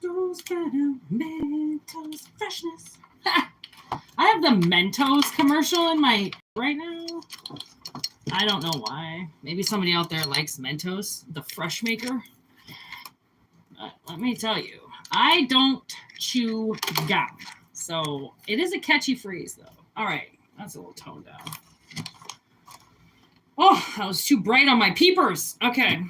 Goes better, Mentos freshness. I have the Mentos commercial in my right now. I don't know why. Maybe somebody out there likes Mentos, the fresh maker. Let me tell you, I don't chew gum. So it is a catchy phrase, though. All right, that's a little toned down. Oh, that was too bright on my peepers. Okay.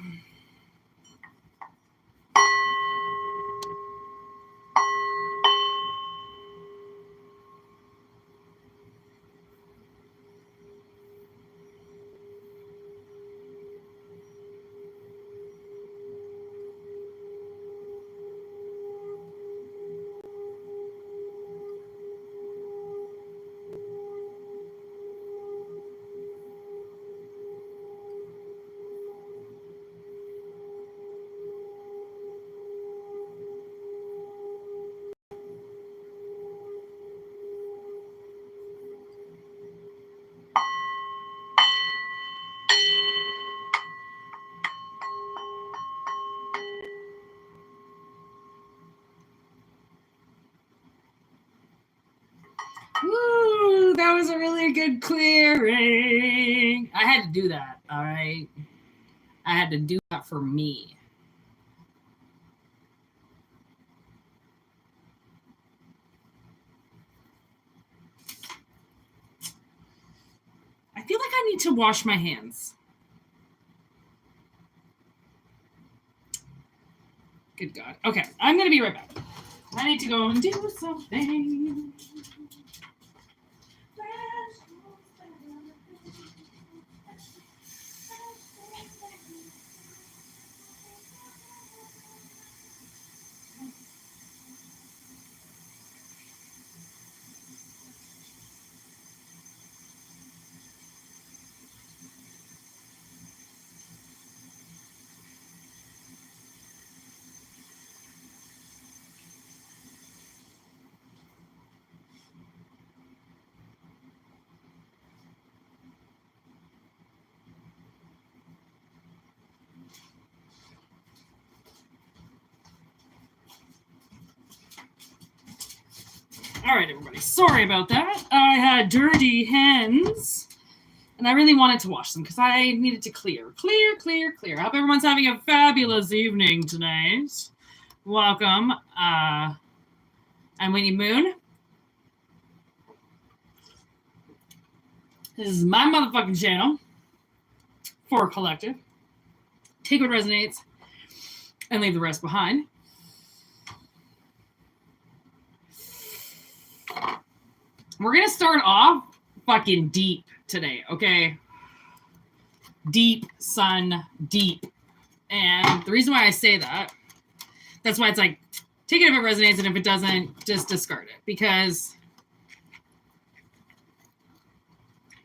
Woo, that was a really good clearing. I had to do that, all right? I had to do that for me. I feel like I need to wash my hands. Good God. Okay, I'm going to be right back. I need to go and do something. All right, everybody. Sorry about that. I had dirty hands, and I really wanted to wash them because I needed to clear. I hope everyone's having a fabulous evening tonight. Welcome. I'm Whitney Møøn. This is my motherfucking channel for a collective. Take what resonates and leave the rest behind. We're going to start off fucking deep today, okay? Deep, son, deep. And the reason why I say that, that's why it's like, take it if it resonates, and if it doesn't, just discard it. Because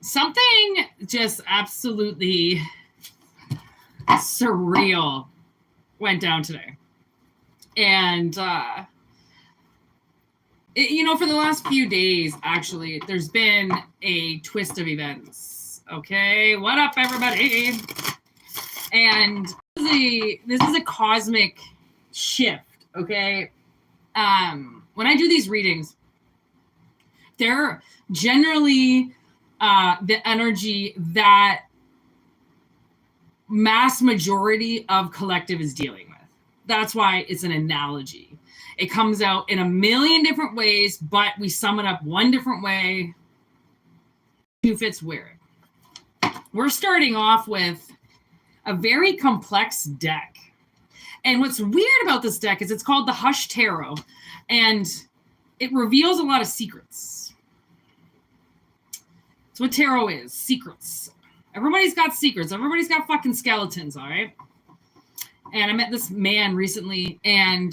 something just absolutely surreal went down today. And, for the last few days, actually, there's been a twist of events. Okay, what up, everybody? And this is a cosmic shift. Okay, when I do these readings, they're generally the energy that mass majority of collective is dealing with. That's why it's an analogy. It comes out in a million different ways, but we sum it up one different way. Who fits where? We're starting off with a very complex deck. And what's weird about this deck is it's called the Hush Tarot, and it reveals a lot of secrets. That's what tarot is. Secrets. Everybody's got secrets. Everybody's got fucking skeletons, all right? And I met this man recently, and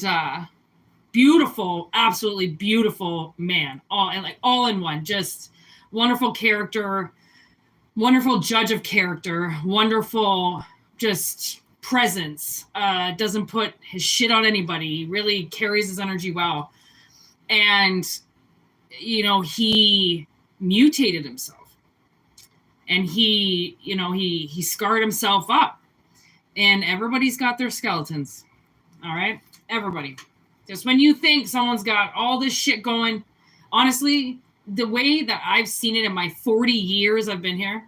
beautiful, absolutely beautiful man. All in one. Just wonderful character, wonderful judge of character, wonderful just presence. Doesn't put his shit on anybody. He really carries his energy well. And, you know, he mutated himself. And he scarred himself up. And everybody's got their skeletons. All right? Everybody. Just when you think someone's got all this shit going, honestly, the way that I've seen it in my 40 years I've been here,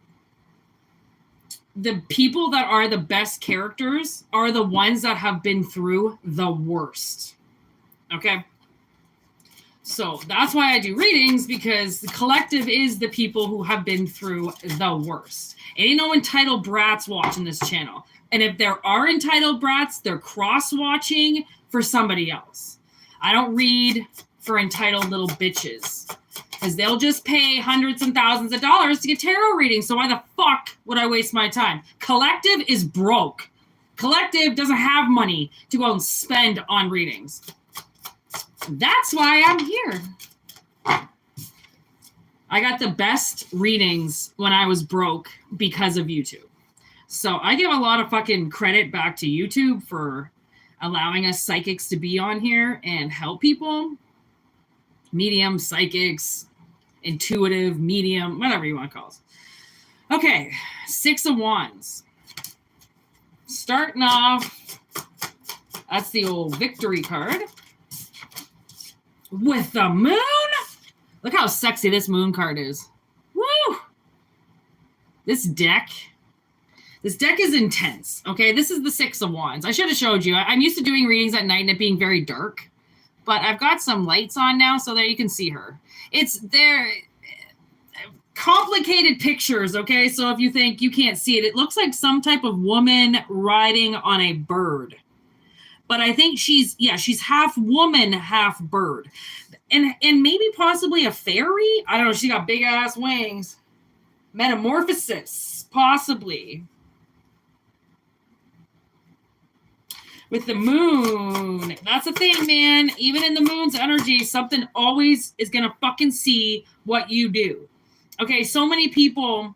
the people that are the best characters are the ones that have been through the worst. Okay? So that's why I do readings, because the collective is the people who have been through the worst. Ain't no entitled brats watching this channel. And if there are entitled brats, they're cross-watching for somebody else. I don't read for entitled little bitches, because they'll just pay hundreds and thousands of dollars to get tarot readings. So why the fuck would I waste my time? Collective is broke. Collective doesn't have money to go and spend on readings. That's why I'm here. I got the best readings when I was broke because of YouTube. So I give a lot of fucking credit back to YouTube for allowing us psychics to be on here and help people. Medium, psychics, intuitive, medium, whatever you want to call us. Okay, 6 of Wands. Starting off, that's the old victory card. With the moon. Look how sexy this moon card is. Woo! This deck is intense. Okay, this is the 6 of Wands. I should have showed you. I'm used to doing readings at night and it being very dark. But I've got some lights on now so that you can see her. They're complicated pictures, okay? So if you think you can't see it, it looks like some type of woman riding on a bird. But I think she's half woman, half bird. And maybe possibly a fairy? I don't know. She got big ass wings. Metamorphosis, possibly. With the moon. That's the thing, man. Even in the moon's energy, something always is going to fucking see what you do. Okay, so many people,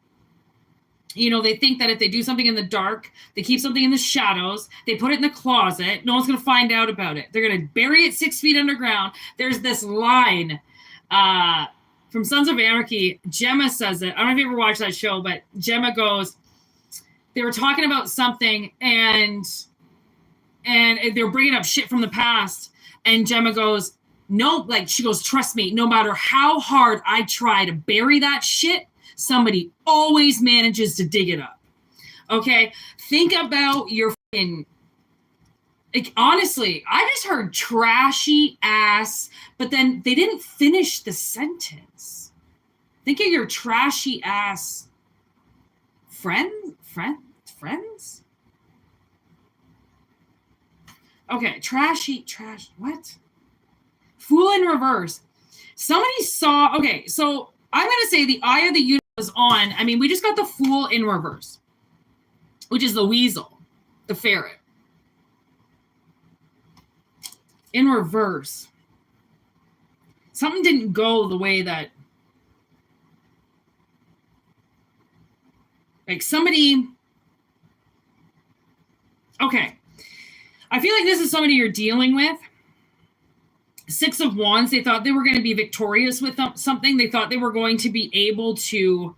you know, they think that if they do something in the dark, they keep something in the shadows, they put it in the closet, no one's going to find out about it. They're going to bury it 6 feet underground. There's this line from Sons of Anarchy. Gemma says it. I don't know if you ever watched that show, but Gemma goes, they were talking about something and they're bringing up shit from the past. And Gemma goes, no, like she goes, trust me, no matter how hard I try to bury that shit, somebody always manages to dig it up. Okay? Think about your fucking, like, honestly, I just heard trashy ass, but then they didn't finish the sentence. Think of your trashy ass friends? Okay, trash, what? Fool in reverse. Somebody saw, okay, so I'm going to say the eye of the universe was on. I mean, we just got the Fool in reverse, which is the weasel, the ferret. In reverse. Something didn't go the way that, like somebody, okay. I feel like this is somebody you're dealing with. 6 of Wands, they thought they were going to be victorious with something. They thought they were going to be able to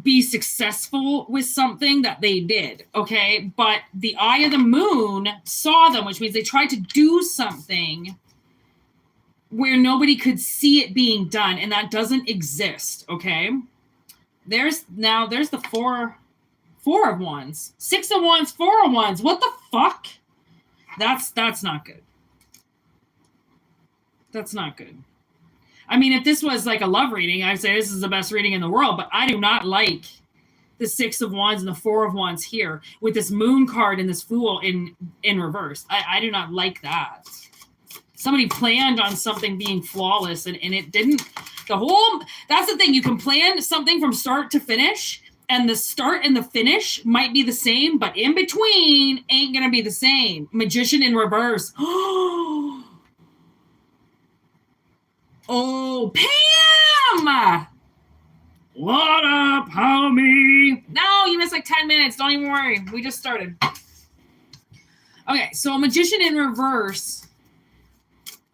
be successful with something that they did, okay? But the eye of the moon saw them, which means they tried to do something where nobody could see it being done, and that doesn't exist, okay? There's the 4 of Wands. 6 of Wands, 4 of Wands. What the fuck? That's not good. That's not good. I mean, if this was like a love reading, I'd say this is the best reading in the world, but I do not like the 6 of Wands and the 4 of Wands here with this moon card and this Fool in reverse. I do not like that. Somebody planned on something being flawless and it didn't That's the thing. You can plan something from start to finish, and the start and the finish might be the same, but in between ain't going to be the same. Magician in reverse. Oh, Pam! What up, homie? No, you missed like 10 minutes. Don't even worry. We just started. Okay, so a magician in reverse.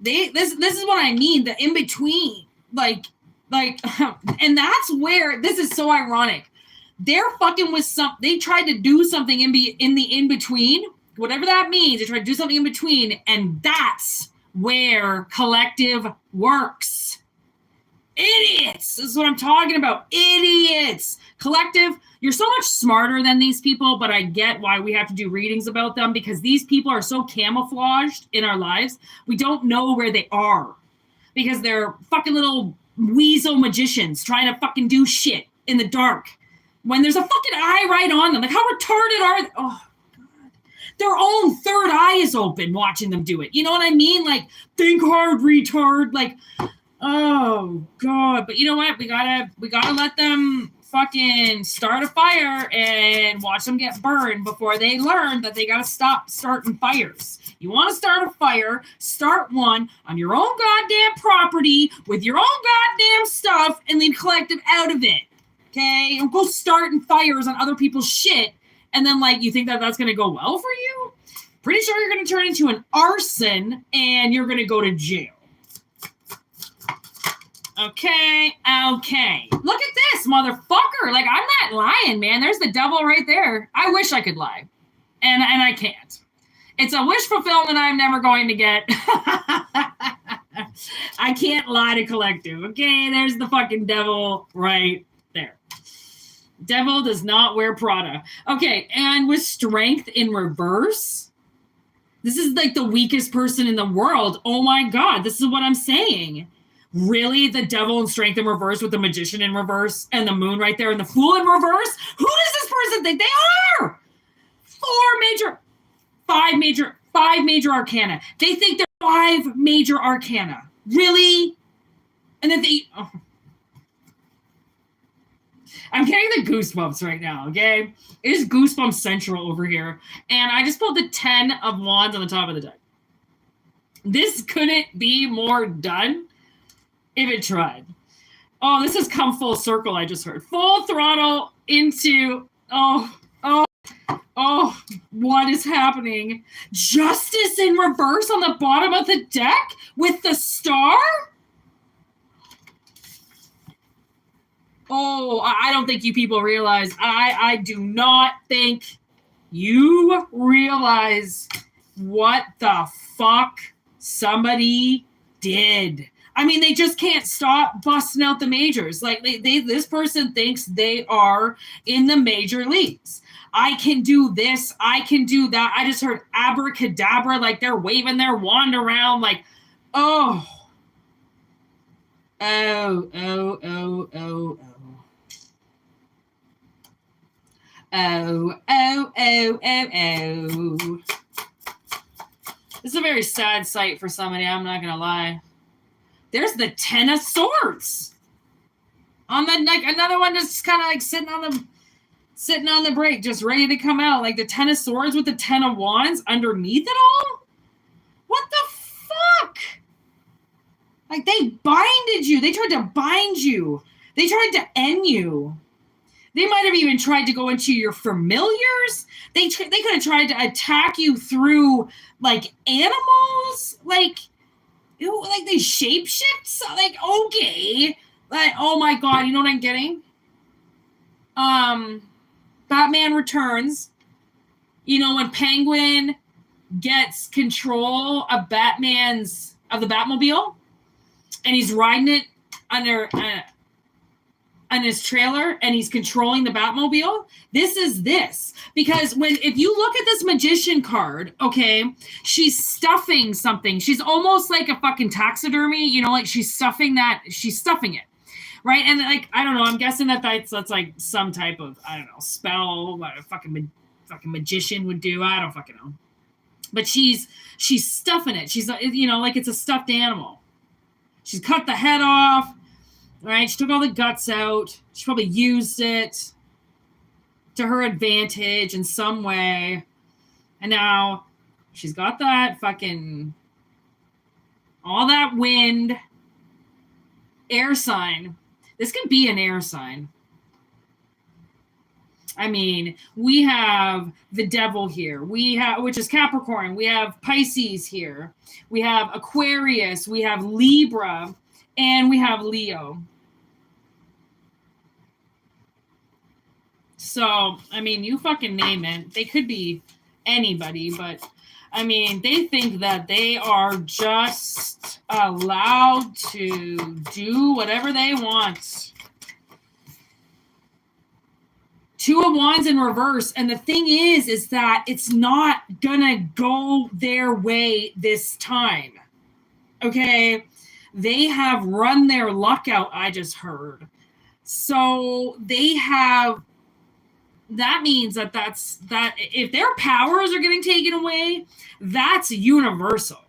This is what I mean. The in between, like, and that's where this is so ironic. They're fucking with they tried to do something in the in between, whatever that means. They tried to do something in between, and that's where collective works. Idiots. This is what I'm talking about. Idiots. Collective. You're so much smarter than these people, but I get why we have to do readings about them, because these people are so camouflaged in our lives. We don't know where they are because they're fucking little weasel magicians trying to fucking do shit in the dark when there's a fucking eye right on them. Like, how retarded are they? Oh, God. Their own third eye is open watching them do it. You know what I mean? Like, think hard, retard. Like, oh, God. But you know what? We gotta let them fucking start a fire and watch them get burned before they learn that they gotta stop starting fires. You want to start a fire, start one on your own goddamn property with your own goddamn stuff and leave collective out of it. Okay? Don't go starting fires on other people's shit and then, like, you think that that's gonna go well for you? Pretty sure you're gonna turn into an arson and you're gonna go to jail. Okay. Look at this, motherfucker. Like, I'm not lying, man. There's the devil right there. I wish I could lie. And I can't. It's a wish fulfillment I'm never going to get. I can't lie to collective. Okay, there's the fucking devil right there. Devil does not wear Prada. Okay, and with strength in reverse, this is like the weakest person in the world. Oh my God, this is what I'm saying. Really? The devil in strength in reverse with the magician in reverse and the moon right there and the fool in reverse? Who does this person think they are? Five major arcana. They think they're 5 major arcana. Really? And then I'm getting the goosebumps right now, okay? It is goosebumps central over here. And I just pulled the 10 of wands on the top of the deck. This couldn't be more done if it tried. Oh, this has come full circle, I just heard. Full throttle into, what is happening? Justice in reverse on the bottom of the deck with the star? Oh, I don't think you people realize. I do not think you realize what the fuck somebody did. I mean, they just can't stop busting out the majors. Like, this person thinks they are in the major leagues. I can do this. I can do that. I just heard abracadabra, like they're waving their wand around, like, oh. Oh. This is a very sad sight for somebody, I'm not going to lie. There's the 10 of swords. On the, like, another one just kind of like sitting on the break, just ready to come out. Like the 10 of swords with the 10 of wands underneath it all? What the fuck? Like, they binded you. They tried to bind you. They tried to end you. They might have even tried to go into your familiars. They could have tried to attack you through, like, animals. Like they shapeshift. So, like, okay. Like, oh my God, you know what I'm getting? Batman Returns. You know, when Penguin gets control of the Batmobile, and he's riding it under on his trailer, and he's controlling the Batmobile. This is this. Because if you look at this magician card, okay, she's stuffing something. She's almost like a fucking taxidermy, you know, like she's stuffing it. Right? And, like, I don't know, I'm guessing that's like some type of, I don't know, spell what a fucking magician would do. I don't fucking know. But she's stuffing it. She's, you know, like it's a stuffed animal. She's cut the head off. right? She took all the guts out. She probably used it to her advantage in some way. And now she's got that fucking, all that wind, air sign. This could be an air sign. I mean, we have the devil here. We have, which is Capricorn. We have Pisces here. We have Aquarius. We have Libra. And we have Leo. So, I mean, you fucking name it. They could be anybody, but I mean, they think that they are just allowed to do whatever they want. Two of Wands in reverse. And the thing is that it's not gonna go their way this time. Okay? They have run their luck out, I just heard. So they have, that means that if their powers are getting taken away, that's universal.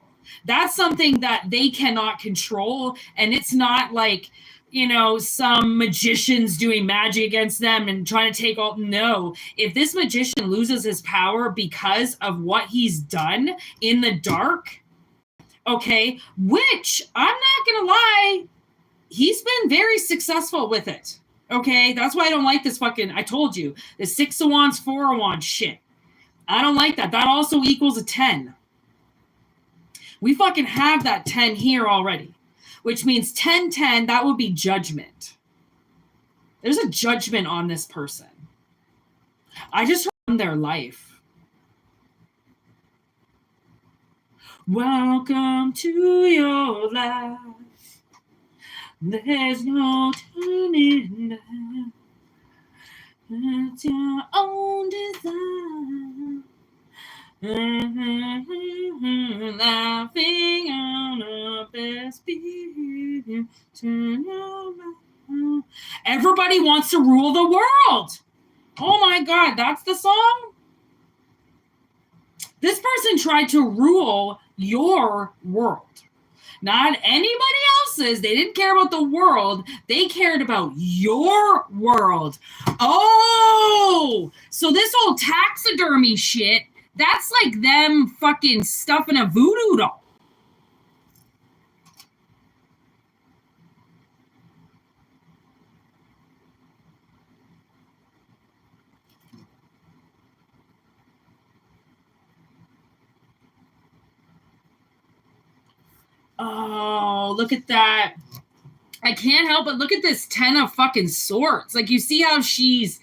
That's something that they cannot control. And it's not like, you know, some magicians doing magic against them and trying to take all. No, if this magician loses his power because of what he's done in the dark, okay, which I'm not going to lie, he's been very successful with it. Okay, that's why I don't like this fucking, I told you, the 6 of Wands, 4 of Wands shit. I don't like that. That also equals a 10. We fucking have that 10 here already, which means 10, 10, that would be judgment. There's a judgment on this person. I just run their life. Welcome to your life. There's no turning back. It's your own design. Laughing on a best behavior. Turn your back. Everybody wants to rule the world. Oh my God, that's the song? This person tried to rule your world. Not anybody else's. They didn't care about the world. They cared about your world. Oh, so this old taxidermy shit, that's like them fucking stuffing a voodoo doll. Oh, look at that. I can't help but look at this 10 of fucking swords. Like, you see how she's,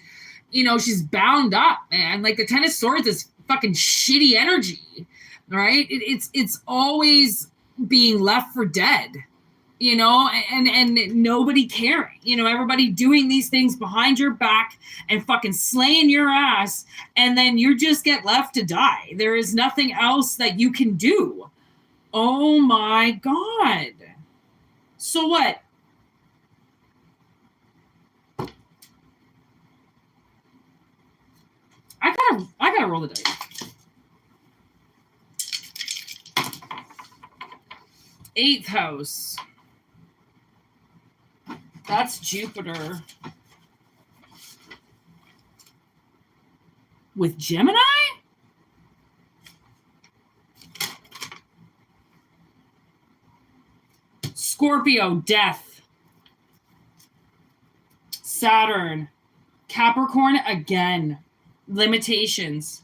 you know, she's bound up, man. Like, the 10 of swords is fucking shitty energy, right? It's always being left for dead, you know, and nobody caring, you know, everybody doing these things behind your back and fucking slaying your ass, and then you just get left to die. There is nothing else that you can do. Oh my God. So what? I gotta roll the dice. 8th house. That's Jupiter. With Gemini? Scorpio, death. Saturn. Capricorn again. Limitations.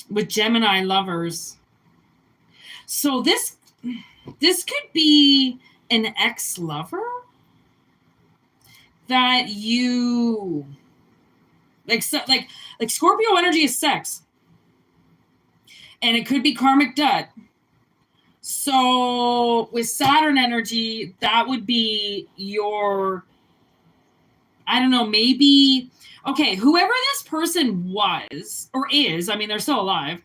With Gemini, lovers. So this could be an ex-lover that you like Scorpio energy is sex. And it could be karmic debt. So with Saturn energy, that would be your, I don't know, maybe, okay, whoever this person was or is, I mean, they're still alive.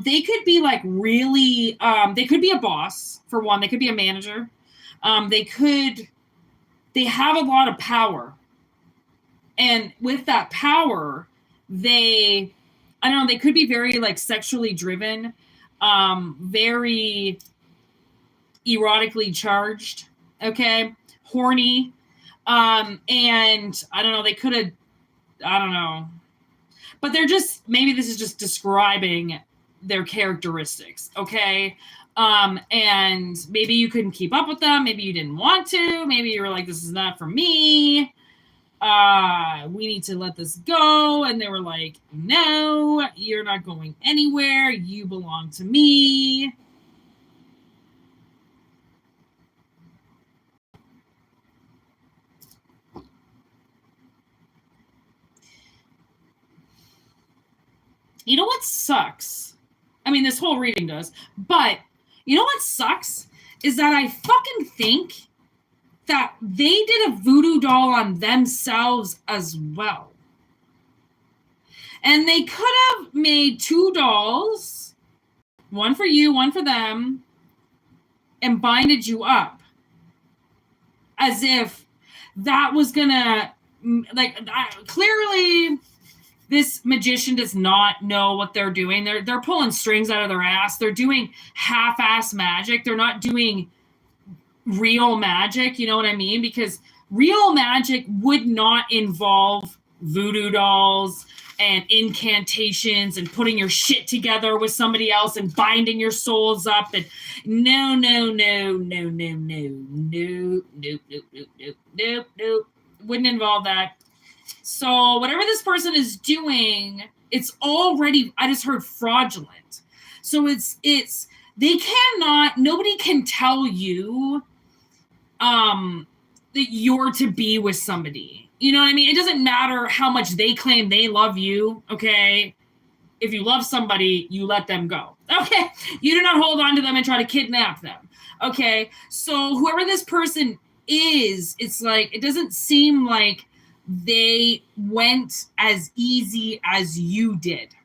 They could be like really, they could be a boss for one. They could be a manager. They have a lot of power. And with that power, I don't know, they could be very like sexually driven. Very erotically charged Okay. Horny. And I don't know, they could have, I don't know. But they're just, maybe this is just describing their characteristics. Okay. And maybe you couldn't keep up with them. Maybe you didn't want to. Maybe you were like, this is not for me. We need to let this go. And they were like, no, you're not going anywhere. You belong to me. You know what sucks? I mean, this whole reading does, but you know what sucks is that I fucking think that they did a voodoo doll on themselves as well. And they could have made 2 dolls, one for you, one for them, and binded you up. As if that was gonna, like, clearly this magician does not know what they're doing. They're pulling strings out of their ass. They're doing half-ass magic. They're not doing real magic. You know what I mean? Because real magic would not involve voodoo dolls and incantations and putting your shit together with somebody else and binding your souls up. And no. Wouldn't involve that. So whatever this person is doing, it's already, I just heard fraudulent. So it's they cannot, nobody can tell you that you're to be with somebody. You know what I mean? It doesn't matter how much they claim they love you, okay? If you love somebody, you let them go. Okay? You do not hold on to them and try to kidnap them. Okay? So whoever this person is, it's like, it doesn't seem like they went as easy as you did.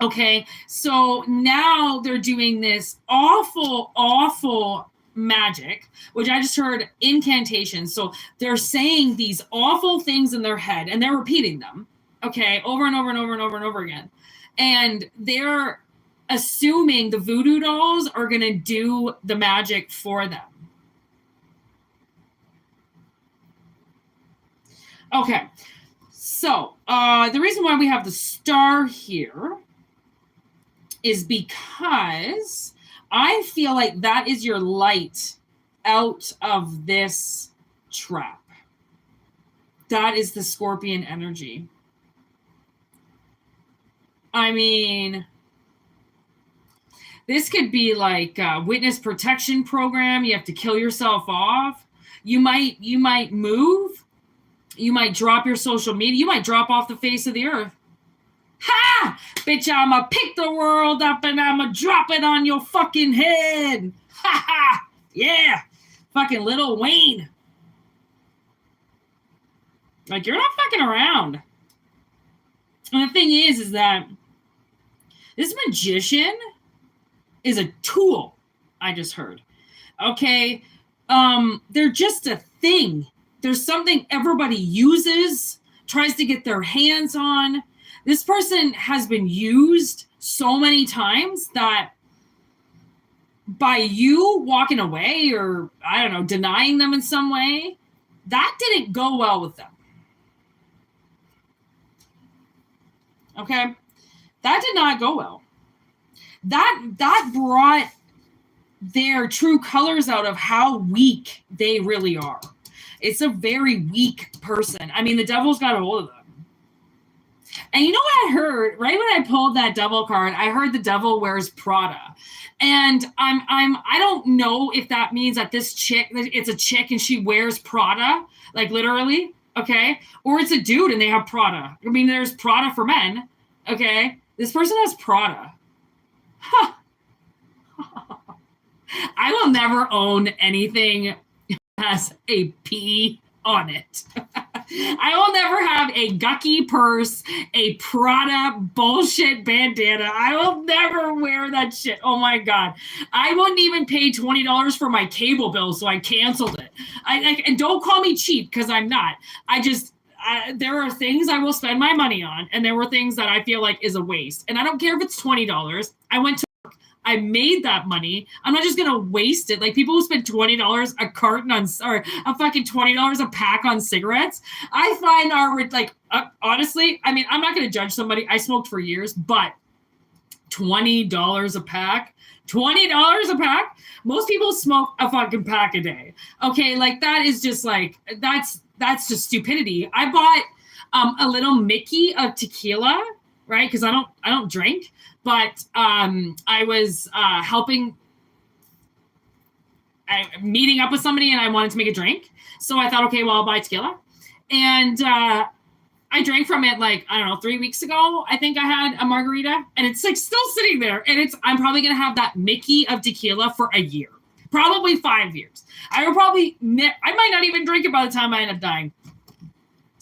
Okay, so now they're doing this awful magic, which I just heard incantations. So they're saying these awful things in their head and they're repeating them, okay, over and over again. And they're assuming the voodoo dolls are going to do the magic for them. Okay, so the reason why we have the star here is because I feel like that is your light out of this trap. That is the Scorpion energy. I mean, this could be like a witness protection program. You have to kill yourself off. You might move. You might drop your social media. You might drop off the face of the earth. Ha! Bitch, I'ma pick the world up and I'ma drop it on your fucking head. Ha ha! Yeah! Fucking Lil Wayne. Like, you're not fucking around. And the thing is that this magician is a tool, I just heard. Okay? They're just a thing. There's something everybody uses, tries to get their hands on. This person has been used so many times that by you walking away or, I don't know, denying them in some way, that didn't go well with them. Okay? That did not go well. That brought their true colors out of how weak they really are. It's a very weak person. I mean, the devil's got a hold of them. And you know what I heard? Right when I pulled that devil card, I heard the devil wears Prada. And I don't know if that means that this chick, it's a chick and she wears Prada, like literally, okay? Or it's a dude and they have Prada. I mean, there's Prada for men, okay? This person has Prada. Huh. I will never own anything has a P on it. I will never have a Gucky purse, a Prada bullshit bandana. I will never wear that shit. Oh my God. I wouldn't even pay $20 for my cable bill, so I canceled it. And don't call me cheap, because I'm not. There are things I will spend my money on, and there were things that I feel like is a waste. And I don't care if it's $20. I went to work. I made that money. I'm not just gonna waste it. Like people who spend $20 a carton on, or a fucking $20 a pack on cigarettes, I find are like honestly. I mean, I'm not gonna judge somebody. I smoked for years, but $20 a pack. $20 a pack. Most people smoke a fucking pack a day. Okay, like that is just like that's just stupidity. I bought a little Mickey of tequila, right? Because I don't drink, but I was meeting up with somebody and I wanted to make a drink, so I thought, okay, well, I'll buy tequila, and I drank from it like, I don't know, 3 weeks ago. I think I had a margarita and it's like still sitting there. And I'm probably going to have that Mickey of tequila for a year, probably 5 years. I might not even drink it by the time I end up dying.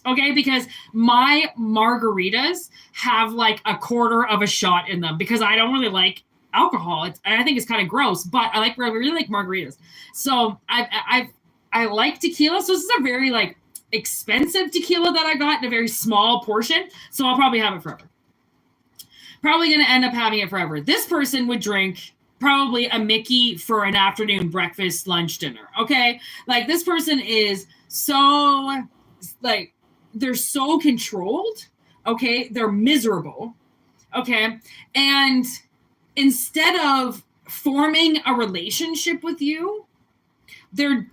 Okay. Because my margaritas have like a quarter of a shot in them because I don't really like alcohol. I think it's kind of gross, but I really like margaritas. So I like tequila. So this is a very like expensive tequila that I got in a very small portion, so I'll probably have it forever. Probably going to end up having it forever. This person would drink probably a Mickey for an afternoon, breakfast, lunch, dinner. Okay, like this person is so like they're so controlled. Okay, they're miserable. Okay, and instead of forming a relationship with you, they're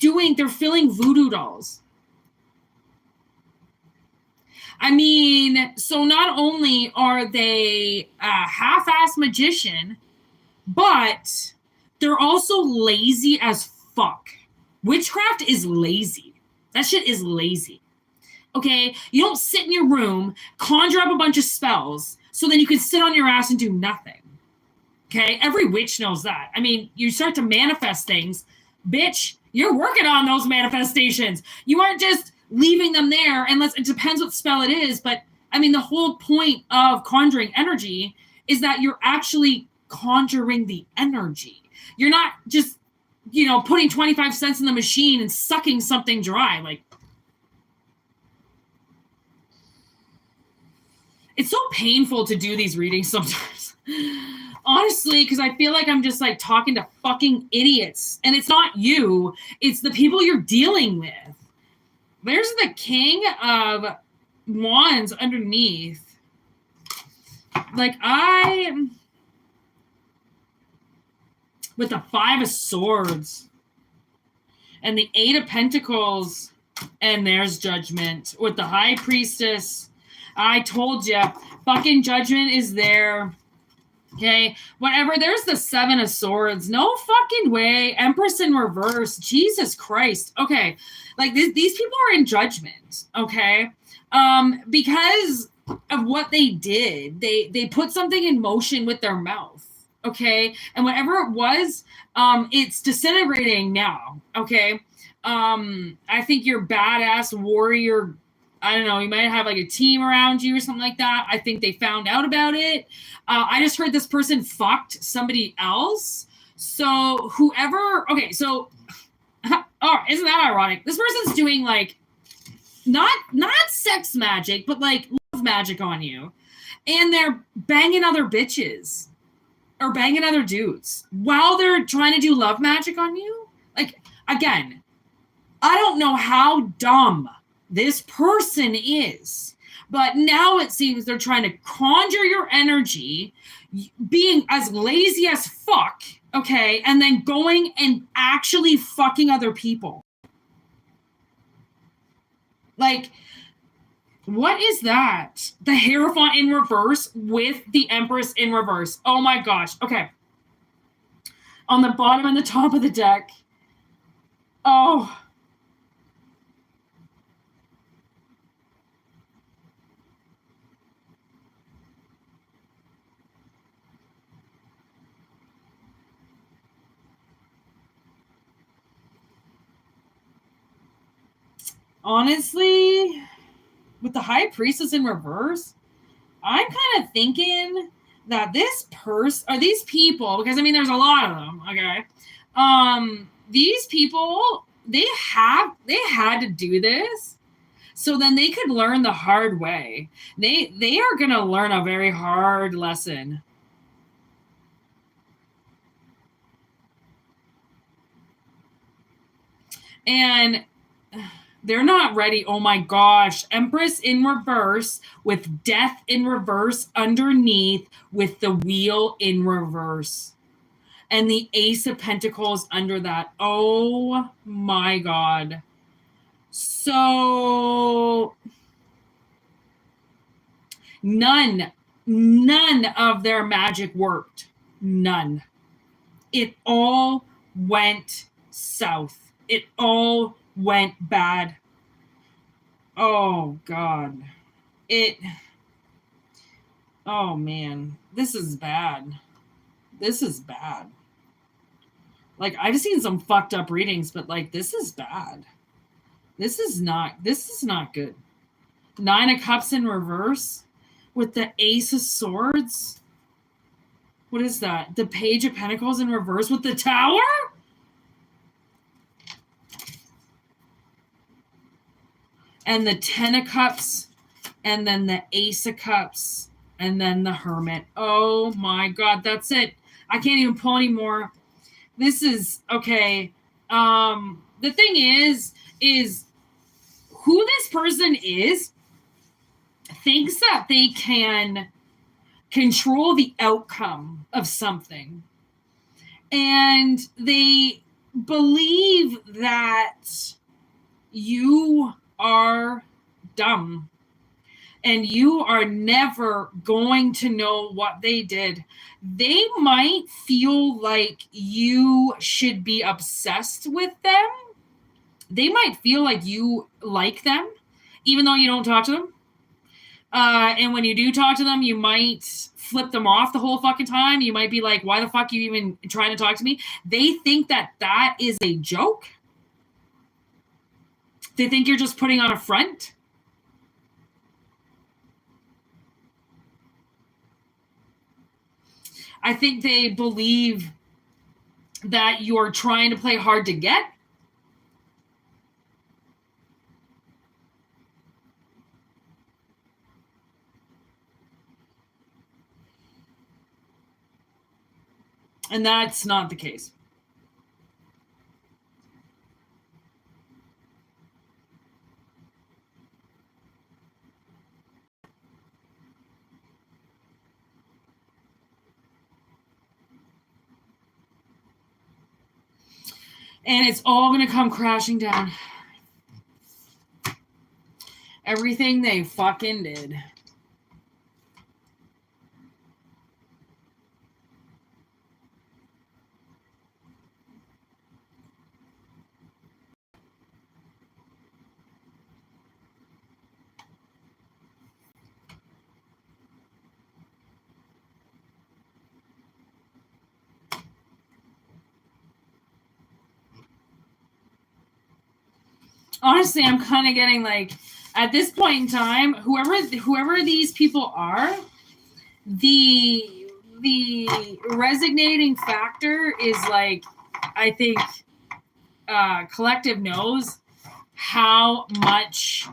filling voodoo dolls. I mean, so not only are they a half-ass magician, but they're also lazy as fuck. Witchcraft is lazy. That shit is lazy. Okay? You don't sit in your room, conjure up a bunch of spells, so then you can sit on your ass and do nothing. Okay? Every witch knows that. I mean, you start to manifest things. Bitch, you're working on those manifestations. You aren't just leaving them there, unless it depends what spell it is. But I mean, the whole point of conjuring energy is that you're actually conjuring the energy. You're not just, putting 25 cents in the machine and sucking something dry. Like, it's so painful to do these readings sometimes. Honestly, because I feel like I'm just like talking to fucking idiots. And it's not you, it's the people you're dealing with. There's the King of Wands underneath. Like with the 5 of Swords and the 8 of Pentacles, and there's Judgment with the High Priestess. I told you, fucking Judgment is there. Okay, whatever. There's the 7 of Swords. No fucking way. Empress in reverse. Jesus Christ. Okay, like these people are in judgment. Okay, because of what they did. They put something in motion with their mouth. Okay, and whatever it was, it's disintegrating now. Okay, I think your badass warrior. I don't know, you might have like a team around you or something like that. I think they found out about it. I just heard this person fucked somebody else. So whoever, okay, so, oh, isn't that ironic? This person's doing like, not sex magic, but like love magic on you. And they're banging other bitches or banging other dudes while they're trying to do love magic on you. Like, again, I don't know how dumb this person is, but now it seems they're trying to conjure your energy, being as lazy as fuck, okay, and then going and actually fucking other people. Like, what is that? The Hierophant in reverse with the Empress in reverse. Oh my gosh. Okay. On the bottom and the top of the deck. Oh. Honestly, with the High Priestess in reverse, I'm kind of thinking that this person, or these people, because I mean, there's a lot of them, okay? These people, they had to do this so then they could learn the hard way. They are going to learn a very hard lesson. And they're not ready. Oh my gosh. Empress in reverse with death in reverse underneath with the wheel in reverse. And the Ace of Pentacles under that. Oh my God. So none of their magic worked. None. It all went south. It all went bad. Oh God. Oh man. This is bad. This is bad. Like, I've seen some fucked up readings, but like, this is bad. This is not good. 9 of Cups in reverse with the Ace of Swords. What is that? The Page of Pentacles in reverse with the Tower? And the 10 of Cups, and then the Ace of Cups, and then the Hermit. Oh my God, that's it. I can't even pull anymore. This is, okay. The thing is who this person is thinks that they can control the outcome of something. And they believe that you are dumb and you are never going to know what they did. They might feel like you should be obsessed with them. They might feel like you like them, even though you don't talk to them. And when you do talk to them, you might flip them off the whole fucking time. You might be like, why the fuck are you even trying to talk to me? They think that that is a joke. They think you're just putting on a front. I think they believe that you're trying to play hard to get. And that's not the case. And it's all going to come crashing down. Everything they fucking did. Honestly, I'm kind of getting like, at this point in time, whoever these people are, the resonating factor is like, I think collective knows how much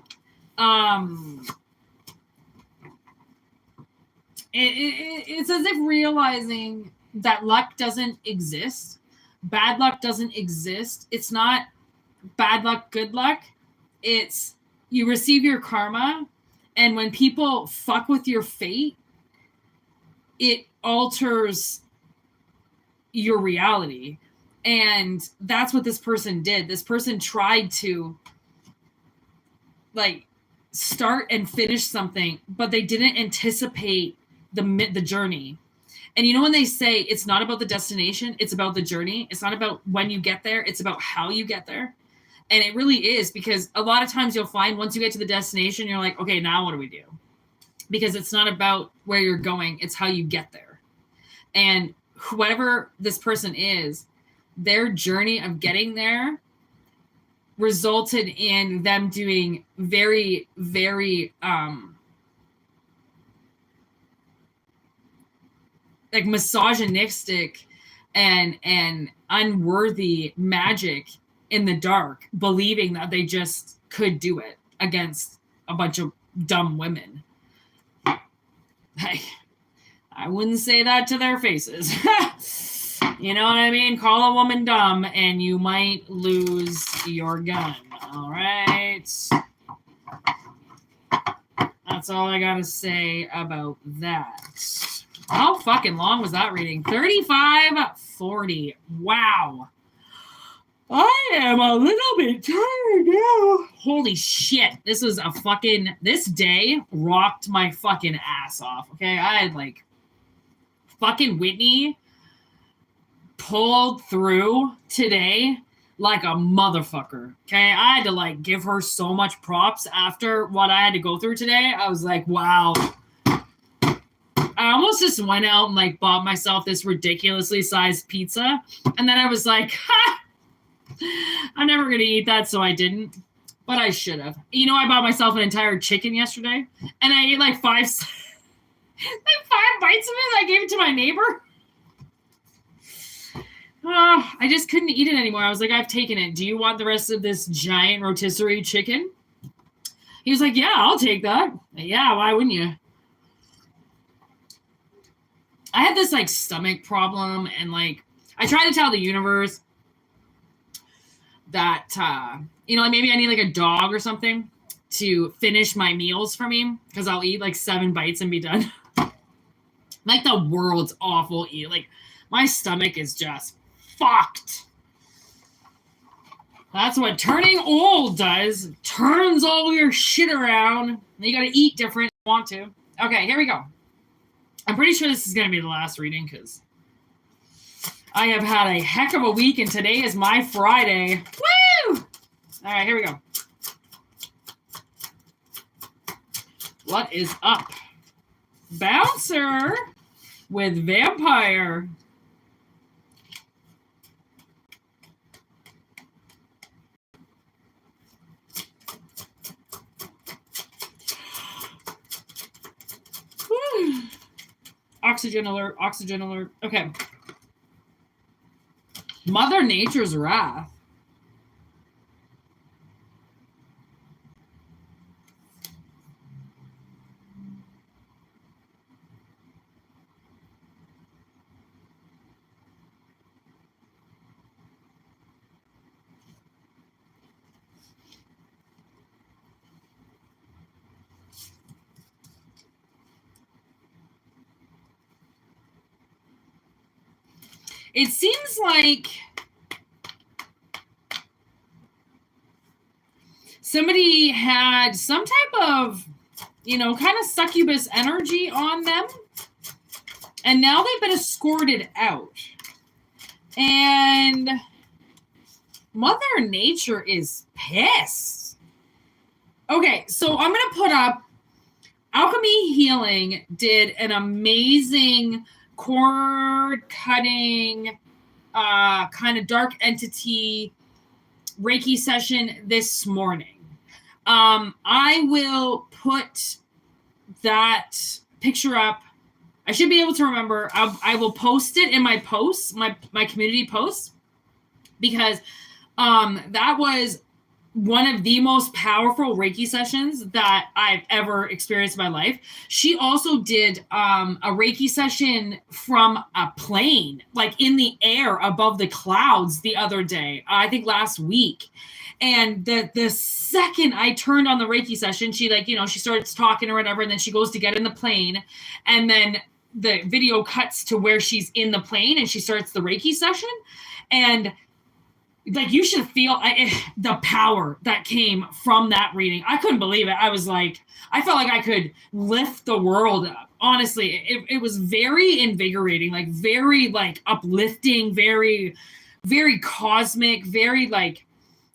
it's as if realizing that luck doesn't exist, bad luck doesn't exist. It's not bad luck, good luck. It's you receive your karma, and when people fuck with your fate, it alters your reality. And that's what this person did. This person tried to like start and finish something, but they didn't anticipate the journey. And you know when they say it's not about the destination, it's about the journey. It's not about when you get there, it's about how you get there. And it really is, because a lot of times you'll find once you get to the destination, you're like, okay, now what do we do? Because it's not about where you're going, it's how you get there. And whoever this person is, their journey of getting there resulted in them doing very, very like misogynistic and unworthy magic in the dark, believing that they just could do it against a bunch of dumb women. Hey, I wouldn't say that to their faces. You know what I mean? Call a woman dumb and you might lose your gun. All right. That's all I got to say about that. How fucking long was that reading? 35:40. Wow. I am a little bit tired now. Holy shit. This day rocked my fucking ass off. Okay. I had like fucking Whitney pulled through today like a motherfucker. Okay. I had to like give her so much props after what I had to go through today. I was like, wow. I almost just went out and like bought myself this ridiculously sized pizza. And then I was like, ha! I'm never going to eat that, so I didn't. But I should have. You know, I bought myself an entire chicken yesterday, and I ate like five bites of it. I gave it to my neighbor. I just couldn't eat it anymore. I was like, I've taken it. Do you want the rest of this giant rotisserie chicken? He was like, yeah, I'll take that. Yeah, why wouldn't you? I had this like stomach problem, and like I tried to tell the universe that, you know, maybe I need like a dog or something to finish my meals for me, because I'll eat like 7 bites and be done. Like the world's awful eat. Like my stomach is just fucked. That's what turning old does. Turns all your shit around. You got to eat different if you want to. Okay, here we go. I'm pretty sure this is going to be the last reading because I have had a heck of a week, and today is my Friday. Woo! All right, here we go. What is up? Bouncer with Vampire. Woo. Oxygen alert, oxygen alert. Okay. Mother Nature's wrath. It seems like somebody had some type of, you know, kind of succubus energy on them. And now they've been escorted out. And Mother Nature is pissed. Okay, so I'm going to put up Alchemy Healing did an amazing cord cutting, kind of dark entity Reiki session this morning. I will put that picture up. I should be able to remember. I will post it in my posts, my community posts, because that was one of the most powerful Reiki sessions that I've ever experienced in my life. She also did a Reiki session from a plane, like in the air above the clouds the other day, I think last week. And the second I turned on the Reiki session, she like, you know, she starts talking or whatever, and then she goes to get in the plane, and then the video cuts to where she's in the plane and she starts the Reiki session. And like, you should feel the power that came from that reading. I couldn't believe it. I was like, I felt like I could lift the world up. Honestly, it was very invigorating, like very like uplifting, very, very cosmic, very like,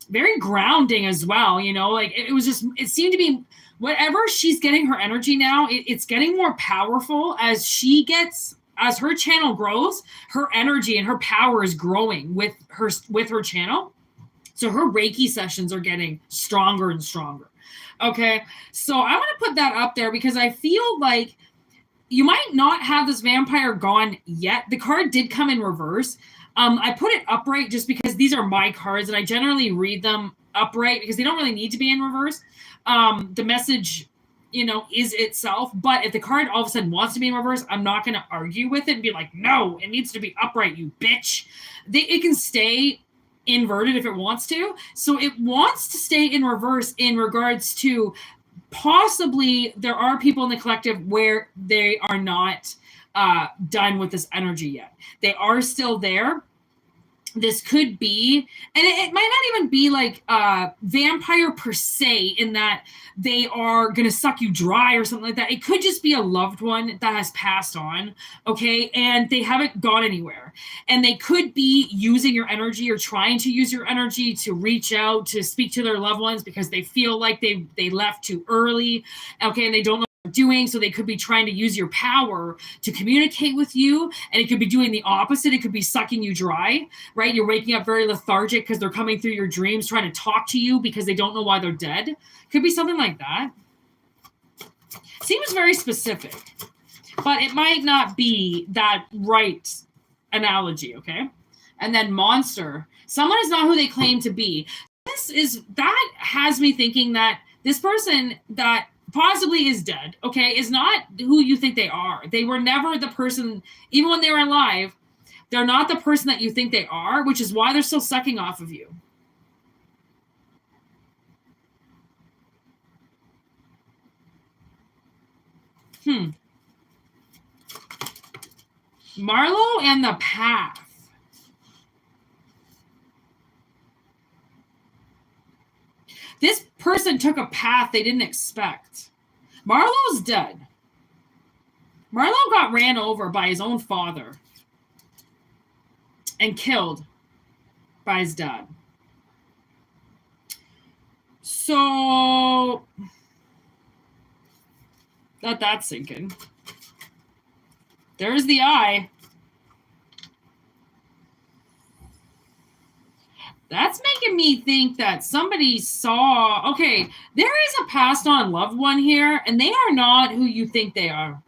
very grounding as well. You know, like it was just, it seemed to be whatever she's getting her energy now, it's getting more powerful as she gets, as her channel grows, her energy and her power is growing with her channel. So her Reiki sessions are getting stronger and stronger. Okay. So I'm going to put that up there because I feel like you might not have this vampire gone yet. The card did come in reverse. I put it upright just because these are my cards and I generally read them upright because they don't really need to be in reverse. The message is itself. But if the card all of a sudden wants to be in reverse, I'm not going to argue with it and be like, no, it needs to be upright, you bitch. It can stay inverted if it wants to. So it wants to stay in reverse in regards to possibly there are people in the collective where they are not done with this energy yet. They are still there. This could be, and it might not even be like vampire per se in that they are going to suck you dry or something like that. It could just be a loved one that has passed on, okay, and they haven't gone anywhere. And they could be using your energy or trying to use your energy to reach out, to speak to their loved ones because they feel like they left too early, okay, and they don't know doing, so they could be trying to use your power to communicate with you, and it could be doing the opposite. It could be sucking you dry, right? You're waking up very lethargic because they're coming through your dreams trying to talk to you because they don't know why they're dead. Could be something like that. Seems very specific, but it might not be that right analogy, okay? And then monster. Someone is not who they claim to be. That has me thinking that this person that possibly is dead, okay, is not who you think they are. They were never the person, even when they were alive, they're not the person that you think they are, which is why they're still sucking off of you. Marlowe and the Path. This person took a path they didn't expect. Marlowe's dead. Marlowe got ran over by his own father and killed by his dad. So let that sink in. There's the eye. That's making me think that somebody saw, okay, there is a passed on loved one here, and they are not who you think they are.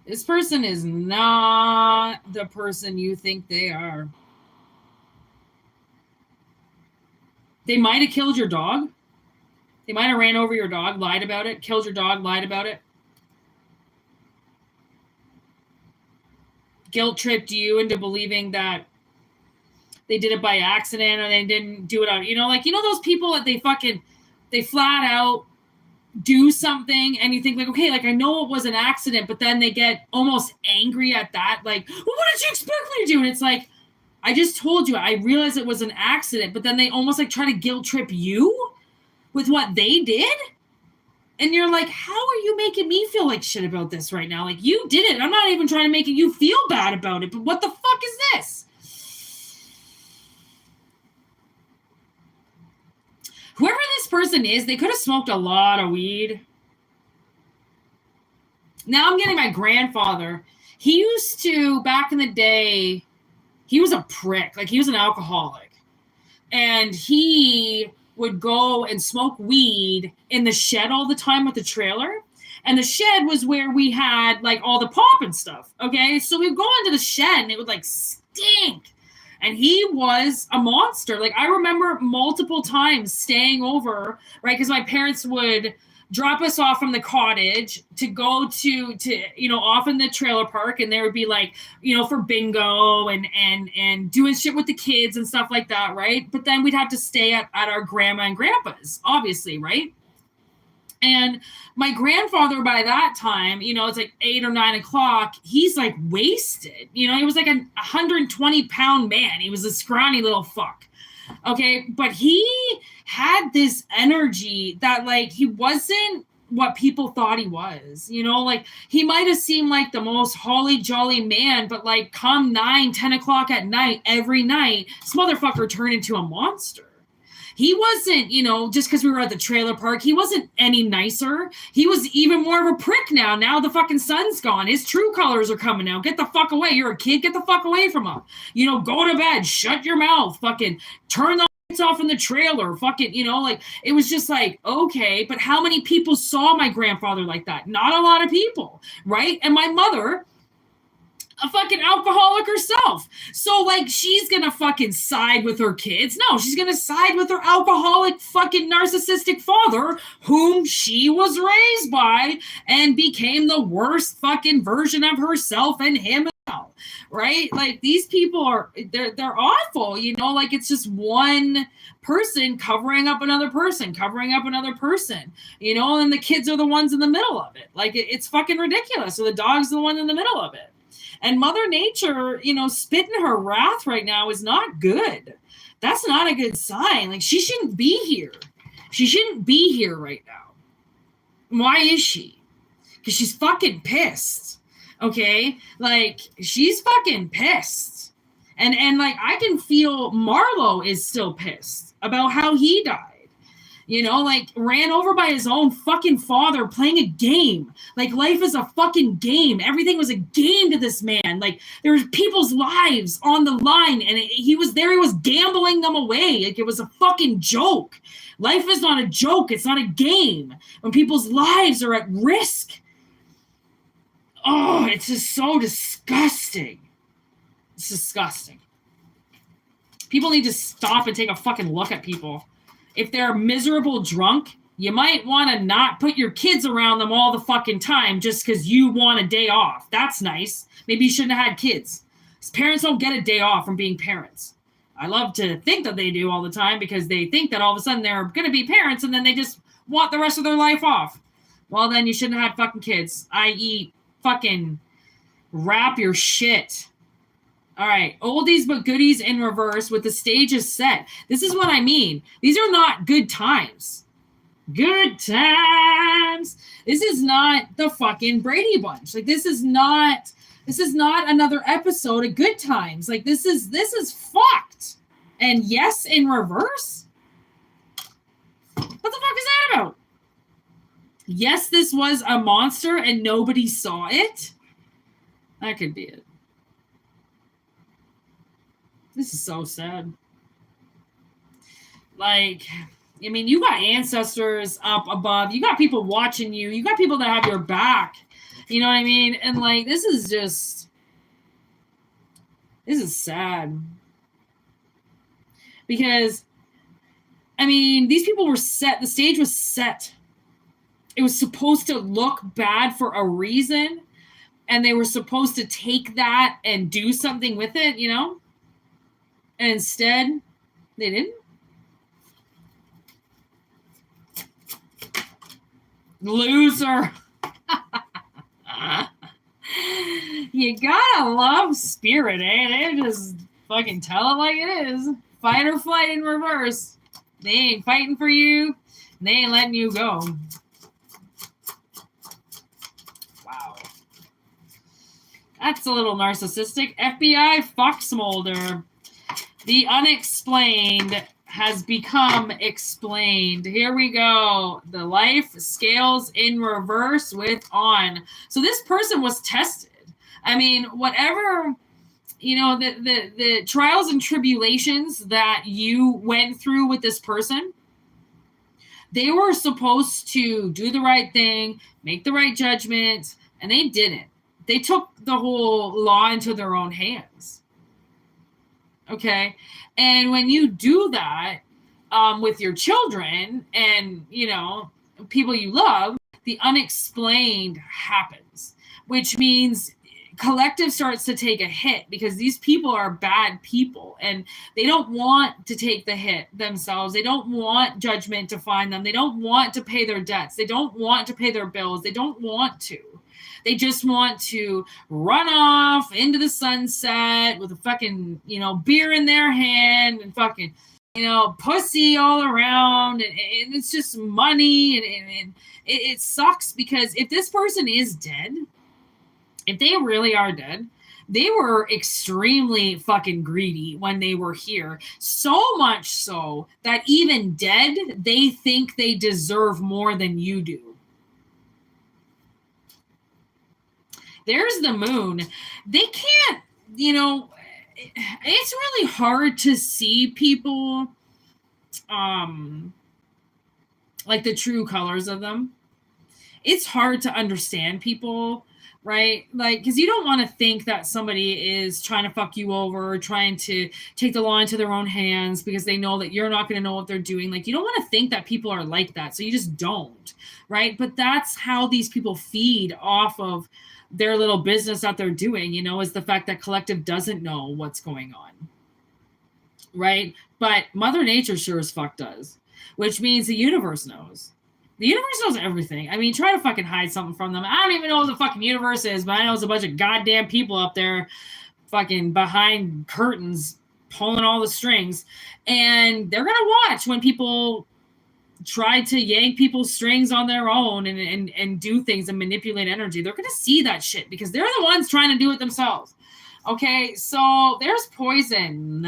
This person is not the person you think they are. They might have killed your dog. They might have ran over your dog, lied about it, killed your dog, lied about it. Guilt tripped you into believing that they did it by accident or they didn't do it out. Those people that they flat out do something and you think like, okay, like I know it was an accident, but then they get almost angry at that. Like, well, what did you expect me to do? And it's like, I just told you, I realized it was an accident, but then they almost like try to guilt trip you with what they did. And you're like, how are you making me feel like shit about this right now? Like, you did it. I'm not even trying to make you feel bad about it. But what the fuck is this? Whoever this person is, they could have smoked a lot of weed. Now I'm getting my grandfather. He used to, back in the day, he was a prick. Like, he was an alcoholic. And he would go and smoke weed in the shed all the time with the trailer. And the shed was where we had like all the pop and stuff. Okay. So we'd go into the shed and it would like stink. And he was a monster. Like, I remember multiple times staying over, right? Because my parents would drop us off from the cottage to go to off in the trailer park, and there would be like, for bingo and doing shit with the kids and stuff like that, right? But then we'd have to stay at our grandma and grandpa's, obviously, right? And my grandfather, by that time, it's like 8 or 9 o'clock, he's like wasted. He was like a 120-pound man. He was a scrawny little fuck. Okay, but he had this energy that like he wasn't what people thought he was, like he might have seemed like the most holly jolly man, but like come 9, 10 o'clock at night, every night, this motherfucker turned into a monster. He wasn't, just because we were at the trailer park, he wasn't any nicer. He was even more of a prick now. Now the fucking sun's gone. His true colors are coming out. Get the fuck away. You're a kid. Get the fuck away from him. Go to bed. Shut your mouth. Fucking turn the lights off in the trailer. Fucking, like, it was just like, okay, but how many people saw my grandfather like that? Not a lot of people, right? And my mother, a fucking alcoholic herself. So, like, she's gonna fucking side with her kids. No, she's gonna side with her alcoholic fucking narcissistic father, whom she was raised by and became the worst fucking version of herself and him as well, right? Like, they're awful, you know? Like, it's just one person covering up another person, you know? And the kids are the ones in the middle of it. Like, it's fucking ridiculous. So the dog's the one in the middle of it. And Mother Nature, you know, spitting her wrath right now is not good. That's not a good sign. Like, she shouldn't be here. She shouldn't be here right now. Why is she? Because she's fucking pissed. Okay? Like, she's fucking pissed. And like, I can feel Marlo is still pissed about how he died. You know, like, ran over by his own fucking father playing a game. Like, life is a fucking game. Everything was a game to this man. Like, there was people's lives on the line, and he was gambling them away. Like, it was a fucking joke. Life is not a joke. It's not a game. When people's lives are at risk. Oh, it's just so disgusting. It's disgusting. People need to stop and take a fucking look at people. If they're a miserable drunk, you might want to not put your kids around them all the fucking time just because you want a day off. That's nice. Maybe you shouldn't have had kids. Parents don't get a day off from being parents. I love to think that they do all the time because they think that all of a sudden they're going to be parents and then they just want the rest of their life off. Well, then you shouldn't have had fucking kids, i.e. fucking wrap your shit. All right, oldies but goodies in reverse with the stages set. This is what I mean. These are not good times. Good times. This is not the fucking Brady Bunch. Like, this is not another episode of Good Times. Like, this is fucked. And yes, in reverse? What the fuck is that about? Yes, this was a monster and nobody saw it. That could be it. This is so sad. Like, I mean, you got ancestors up above. You got people watching you. You got people that have your back. You know what I mean? And, like, this is sad. Because, I mean, these people were set. The stage was set. It was supposed to look bad for a reason. And they were supposed to take that and do something with it, you know? And instead, they didn't. Loser. You gotta love Spirit, eh? They just fucking tell it like it is. Fight or flight in reverse. They ain't fighting for you. They ain't letting you go. Wow. That's a little narcissistic. FBI Foxmolder. The unexplained has become explained. Here we go. The life scales in reverse with on. So this person was tested. I mean, whatever, you know, the trials and tribulations that you went through with this person, they were supposed to do the right thing, make the right judgment, and they didn't. They took the whole law into their own hands. Okay. And when you do that with your children and, you know, people you love, the unexplained happens, which means collective starts to take a hit because these people are bad people and they don't want to take the hit themselves. They don't want judgment to find them. They don't want to pay their debts. They don't want to pay their bills. They don't want to. They just want to run off into the sunset with a fucking, you know, beer in their hand and fucking, you know, pussy all around. And it's just money. And it sucks because if this person is dead, if they really are dead, they were extremely fucking greedy when they were here. So much so that even dead, they think they deserve more than you do. There's the moon. They can't, you know, it's really hard to see people, like the true colors of them. It's hard to understand people right? Like, because you don't want to think that somebody is trying to fuck you over, or trying to take the law into their own hands because they know that you're not going to know what they're doing. Like, you don't want to think that people are like that. So you just don't, right? But that's how these people feed off of their little business that they're doing, you know, is the fact that collective doesn't know what's going on, right? But Mother Nature sure as fuck does, which means the universe knows. The universe knows everything. I mean, try to fucking hide something from them. I don't even know what the fucking universe is, but I know it's a bunch of goddamn people up there fucking behind curtains pulling all the strings. And they're going to watch when people try to yank people's strings on their own and do things and manipulate energy. They're going to see that shit because they're the ones trying to do it themselves. Okay, so there's poison.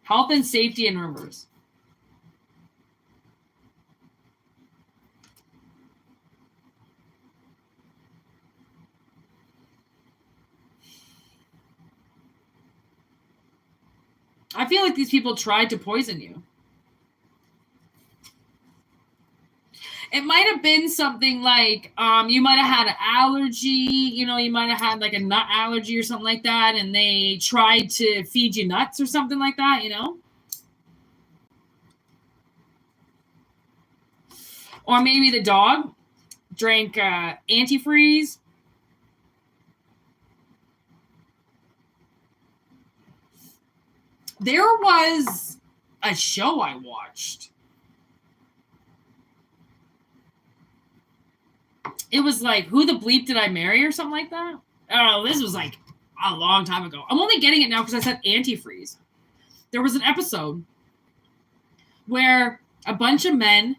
Health and safety in reverse. I feel like these people tried to poison you. It might have been something like you might have had an allergy, you know, you might have had like a nut allergy or something like that, and they tried to feed you nuts or something like that, you know? Or maybe the dog drank Antifreeze. There was a show I watched. It was like, Who the Bleep Did I Marry or something like that? I don't know. This was like a long time ago. I'm only getting it now because I said Antifreeze. There was an episode where a bunch of men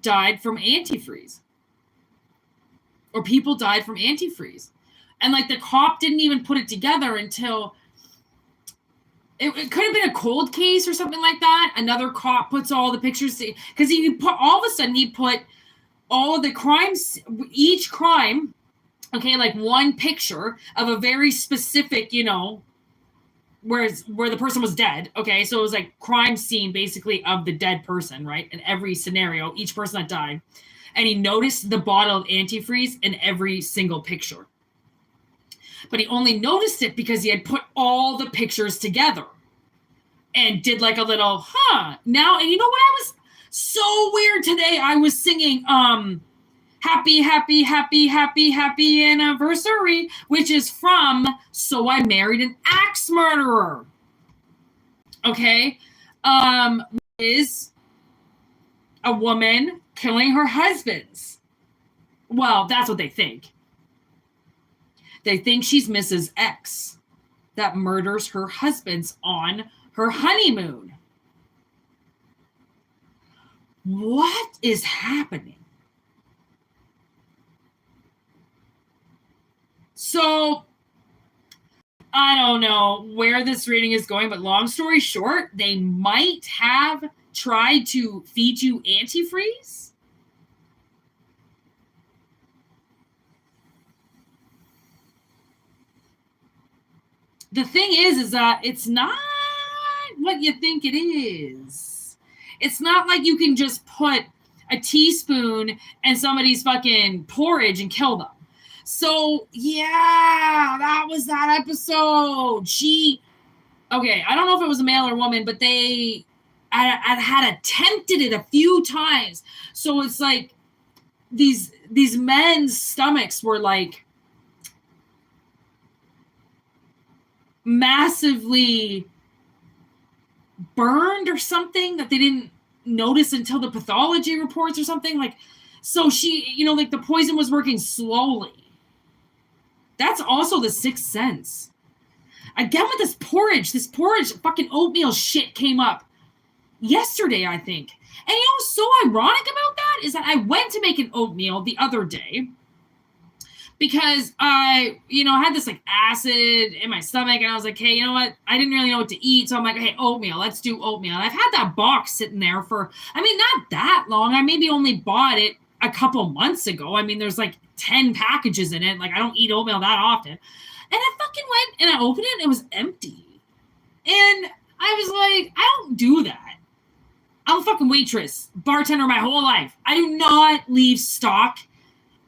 died from Antifreeze. Or people died from Antifreeze. And like the cop didn't even put it together until... It could have been a cold case or something like that. Another cop puts all the pictures... Because he put all of a sudden he put... all of the crimes, each crime, okay, like one picture of a very specific, you know, where the person was dead, okay? So it was like crime scene basically of the dead person, right? In every scenario, each person that died. And he noticed the bottle of Antifreeze in every single picture. But he only noticed it because he had put all the pictures together and did like a little, now, and you know what I was... so weird today. I was singing happy anniversary, which is from So I Married an Axe Murderer. Okay. Is a woman killing her husbands. Well, that's what they think. They think she's Mrs. X that murders her husbands on her honeymoon. What is happening? So, I don't know where this reading is going, but long story short, they might have tried to feed you antifreeze. The thing is that it's not what you think it is. It's not like you can just put a teaspoon in somebody's fucking porridge and kill them. So, yeah, that was that episode. Okay, I don't know if it was a male or woman, but I had attempted it a few times. So it's like these men's stomachs were like massively burned or something that they didn't notice until the pathology reports or something. Like, so she, you know, like the poison was working slowly. That's also the sixth sense. Again with this porridge fucking oatmeal shit came up yesterday, I think. And you know what's so ironic about that is that I went to make an oatmeal the other day because I, had this like acid in my stomach and I was like, hey, you know what? I didn't really know what to eat. So I'm like, hey, oatmeal, let's do oatmeal. And I've had that box sitting there for, not that long. I maybe only bought it a couple months ago. There's like 10 packages in it. Like I don't eat oatmeal that often. And I fucking went and I opened it and it was empty. And I was like, I don't do that. I'm I'm a fucking waitress, bartender my whole life. I do not leave stock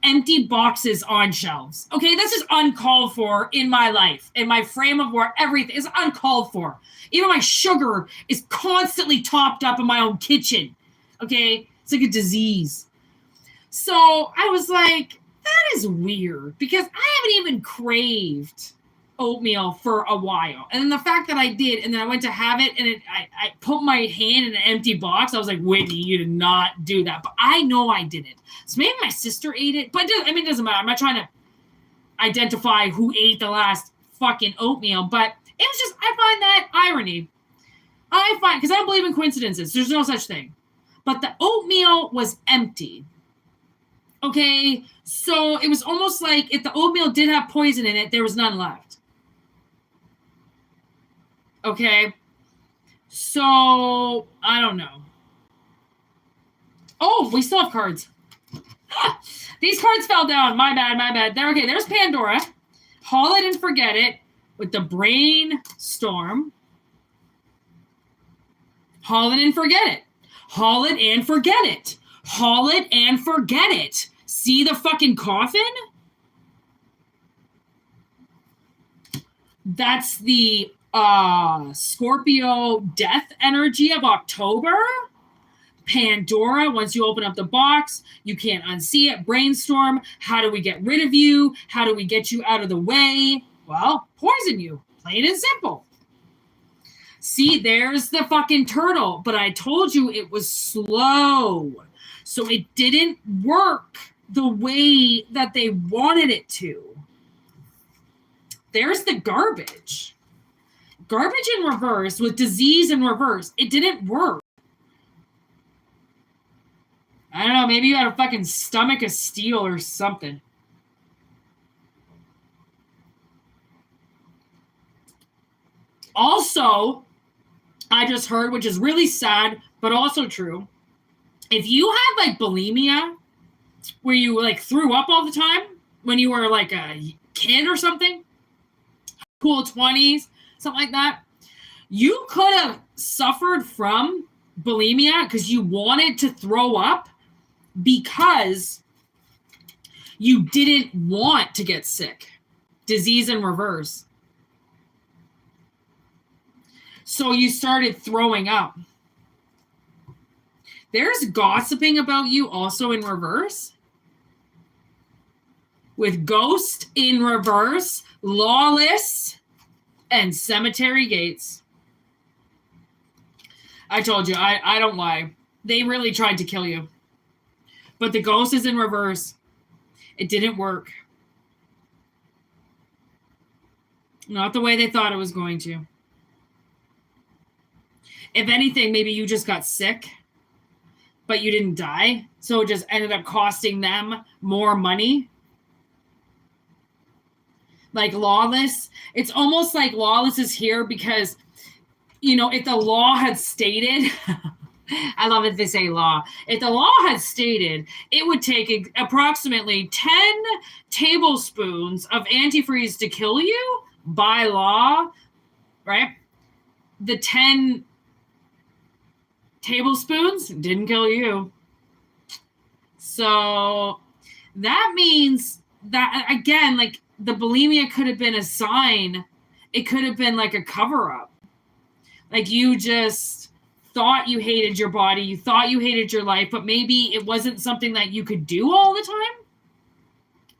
empty boxes on shelves. Okay, this is uncalled for in my life, in my frame of work. Everything is uncalled for. Even my sugar is constantly topped up in my own kitchen. Okay, it's like a disease. So I was like, that is weird because I haven't even craved oatmeal for a while. And then the fact that I did, and then I went to have it, and I put my hand in an empty box. I was like, Whitney, you did not do that. But I know I didn't. So maybe my sister ate it. But it doesn't matter. I'm not trying to identify who ate the last fucking oatmeal. But it was just, I find that irony. Because I don't believe in coincidences. There's no such thing. But the oatmeal was empty. Okay? So it was almost like if the oatmeal did have poison in it, there was none left. Okay? So, I don't know. Oh, we still have cards. These cards fell down. My bad. There's Pandora. Haul It and Forget It with the Brainstorm. Haul It and Forget It. Haul It and Forget It. Haul It and Forget It. See the fucking coffin? That's the Scorpio death energy of October. Pandora, once you open up the box, you can't unsee it. Brainstorm, how do we get rid of you? How do we get you out of the way? Well, poison you. Plain and simple. See, there's the fucking turtle. But I told you it was slow. So it didn't work the way that they wanted it to. There's the garbage. Garbage in reverse with disease in reverse. It didn't work. I don't know. Maybe you had a fucking stomach of steel or something. Also, I just heard, which is really sad, but also true. If you have like bulimia, where you like threw up all the time when you were like a kid or something, cool 20s, something like that, you could have suffered from bulimia because you wanted to throw up because you didn't want to get sick. Disease in reverse. So you started throwing up. There's gossiping about you also in reverse. With Ghost in reverse, Lawless, and Cemetery Gates. I told you, I don't lie. They really tried to kill you. But the Ghost is in reverse. It didn't work. Not the way they thought it was going to. If anything, maybe you just got sick, but you didn't die. So it just ended up costing them more money. Like Lawless. It's almost like Lawless is here because, you know, if the law had stated... I love it they say law. If the law had stated it would take approximately 10 tablespoons of antifreeze to kill you by law, right? The 10 tablespoons didn't kill you. So that means that, again, like the bulimia could have been a sign. It could have been like a cover-up. Like you just thought you hated your body, you thought you hated your life, but maybe it wasn't something that you could do all the time,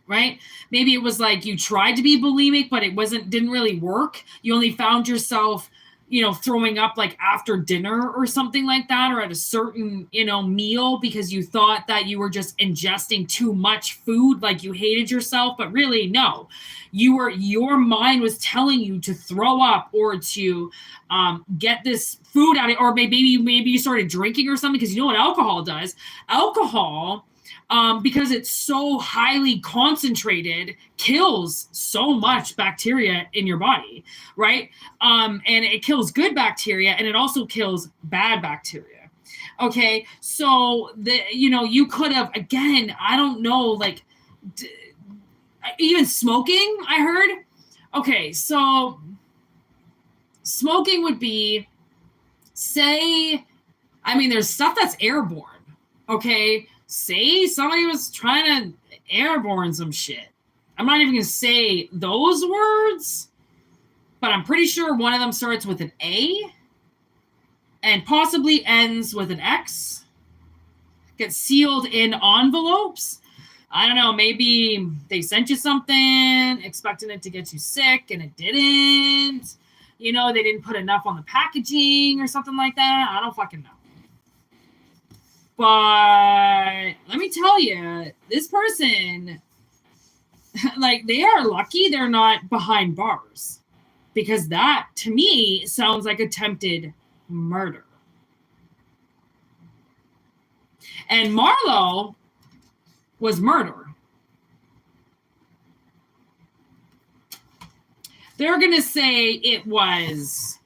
right? Maybe it was like you tried to be bulimic, but it didn't really work. You only found yourself, you know, throwing up like after dinner or something like that, or at a certain, you know, meal because you thought that you were just ingesting too much food, like you hated yourself, but really no. Your mind was telling you to throw up or to get this food out of it, or maybe you started drinking or something, because you know what alcohol does. Alcohol, because it's so highly concentrated, kills so much bacteria in your body, right? And it kills good bacteria, and it also kills bad bacteria. Okay, so you could have, again, I don't know, like even smoking, I heard. Okay, so smoking would be, say I mean, there's stuff that's airborne. Okay, say somebody was trying to airborne some shit. I'm not even gonna say those words, but I'm pretty sure one of them starts with an A and possibly ends with an X. Gets sealed in envelopes. I don't know, maybe they sent you something expecting it to get you sick and it didn't. You know, they didn't put enough on the packaging or something like that. I don't fucking know. But let me tell you, this person, like, they are lucky they're not behind bars. Because that, to me, sounds like attempted murder. And Marlo was murder. They're going to say it was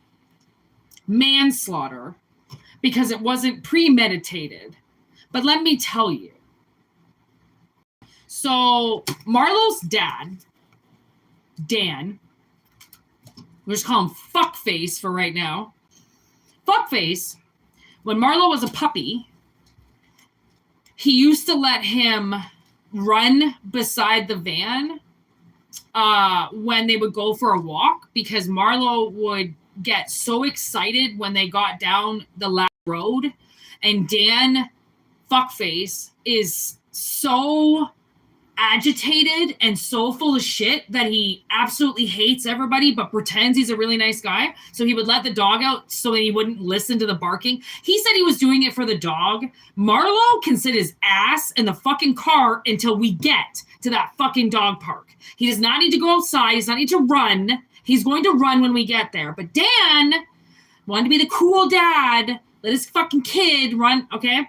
manslaughter because it wasn't premeditated. But let me tell you. So Marlo's dad, Dan, we'll just call him Fuckface for right now. Fuckface, when Marlo was a puppy, he used to let him run beside the van when they would go for a walk because Marlo would get so excited when they got down the last road. And Dan, Fuckface, is so agitated and so full of shit that he absolutely hates everybody but pretends he's a really nice guy. So he would let the dog out so that he wouldn't listen to the barking. He said he was doing it for the dog. Marlo can sit his ass in the fucking car until we get to that fucking dog park. He does not need to go outside. He does not need to run. He's going to run when we get there. But Dan wanted to be the cool dad. Let his fucking kid run. Okay.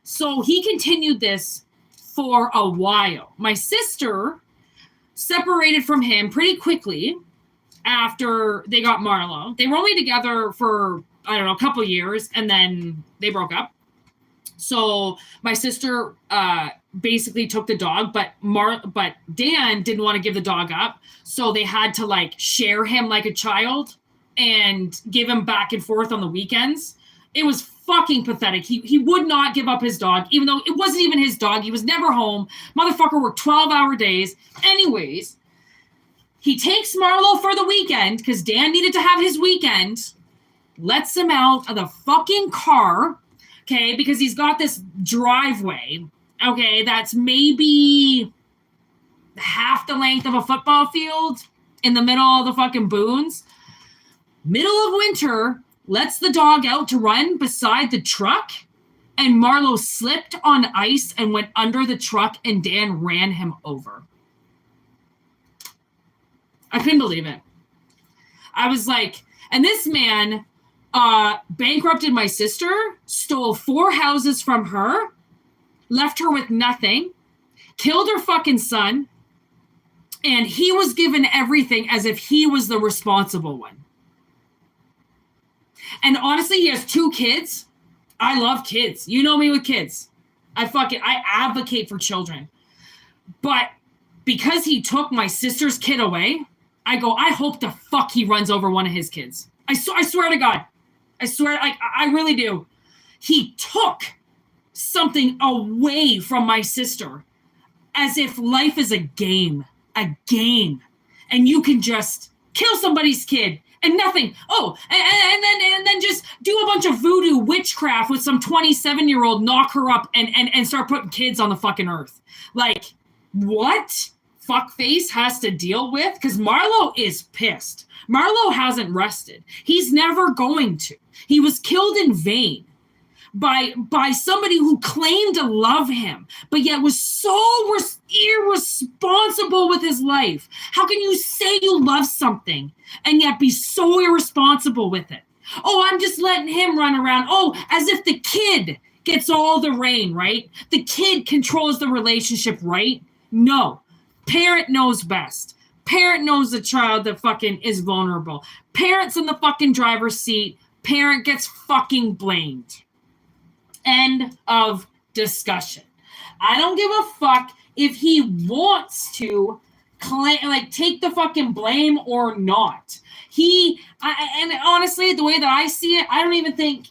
So he continued this for a while. My sister separated from him pretty quickly after they got Marlo. They were only together for, I don't know, a couple years, and then they broke up. So my sister basically took the dog, but Dan didn't want to give the dog up. So they had to like share him like a child and give him back and forth on the weekends. It was fucking pathetic. He would not give up his dog, even though it wasn't even his dog. He was never home. Motherfucker worked 12-hour days. Anyways, he takes Marlo for the weekend because Dan needed to have his weekend, lets him out of the fucking car, okay, because he's got this driveway, okay, that's maybe half the length of a football field in the middle of the fucking boons. Middle of winter, lets the dog out to run beside the truck, and Marlo slipped on ice and went under the truck, and Dan ran him over. I couldn't believe it. I was like, and this man bankrupted my sister, stole 4 houses from her, left her with nothing, killed her fucking son, and he was given everything as if he was the responsible one. And honestly, he has 2 kids. I love kids. You know me with kids. I advocate for children. But because he took my sister's kid away, I hope the fuck he runs over one of his kids. I swear to God. I really do. He took something away from my sister as if life is a game. And you can just kill somebody's kid. And nothing. Oh, and then just do a bunch of voodoo witchcraft with some 27-year-old, knock her up and start putting kids on the fucking earth. Like, what Fuckface has to deal with? Because Marlo is pissed. Marlo hasn't rested. He's never going to. He was killed in vain by somebody who claimed to love him, but yet was so irresponsible with his life. How can you say you love something and yet be so irresponsible with it? Oh, I'm just letting him run around. Oh, as if the kid gets all the reign, right? The kid controls the relationship, right? No. Parent knows best. Parent knows the child that fucking is vulnerable. Parent's in the fucking driver's seat. Parent gets fucking blamed. End of discussion. I don't give a fuck if he wants to take the fucking blame or not. And honestly, the way that I see it, I don't even think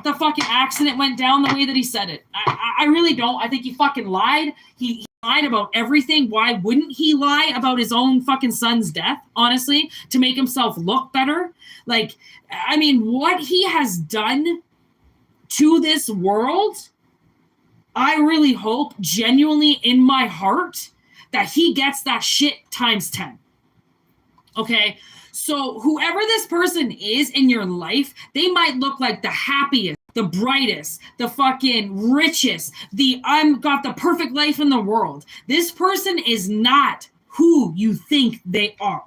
the fucking accident went down the way that he said it. I really don't. I think he fucking lied. He lied about everything. Why wouldn't he lie about his own fucking son's death, honestly, to make himself look better? Like, I mean, what he has done to this world, I really hope genuinely in my heart that he gets that shit times 10. Okay? So whoever this person is in your life, they might look like the happiest, the brightest, the fucking richest, I'm got the perfect life in the world. This person is not who you think they are.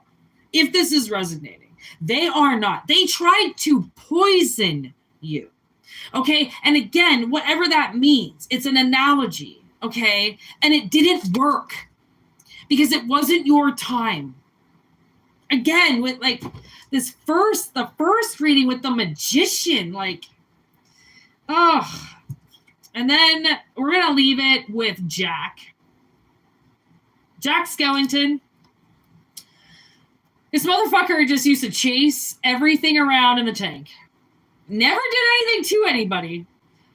If this is resonating, they are not. They tried to poison you. Okay? And again, whatever that means, it's an analogy. Okay? And it didn't work because it wasn't your time. Again, with like the first reading with the magician, like, oh, and then we're going to leave it with Jack Skellington. This motherfucker just used to chase everything around in the tank. Never did anything to anybody,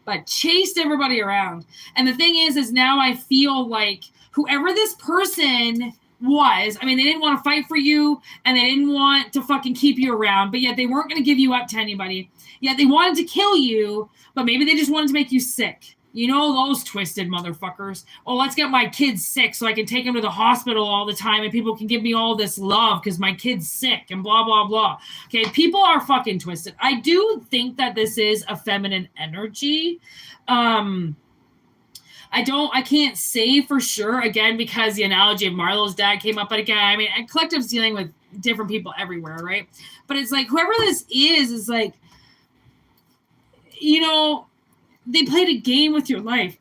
but chased everybody around. And the thing is now I feel like whoever this person was, I mean, they didn't want to fight for you and they didn't want to fucking keep you around, but yet they weren't going to give you up to anybody. Yet they wanted to kill you, but maybe they just wanted to make you sick. You know, those twisted motherfuckers. Oh, let's get my kids sick so I can take them to the hospital all the time and people can give me all this love because my kid's sick and blah, blah, blah. Okay, people are fucking twisted. I do think that this is a feminine energy. I can't say for sure, again, because the analogy of Marlo's dad came up, but again, I mean, Collective's dealing with different people everywhere, right? But it's like, whoever this is like, you know, they played a game with your life.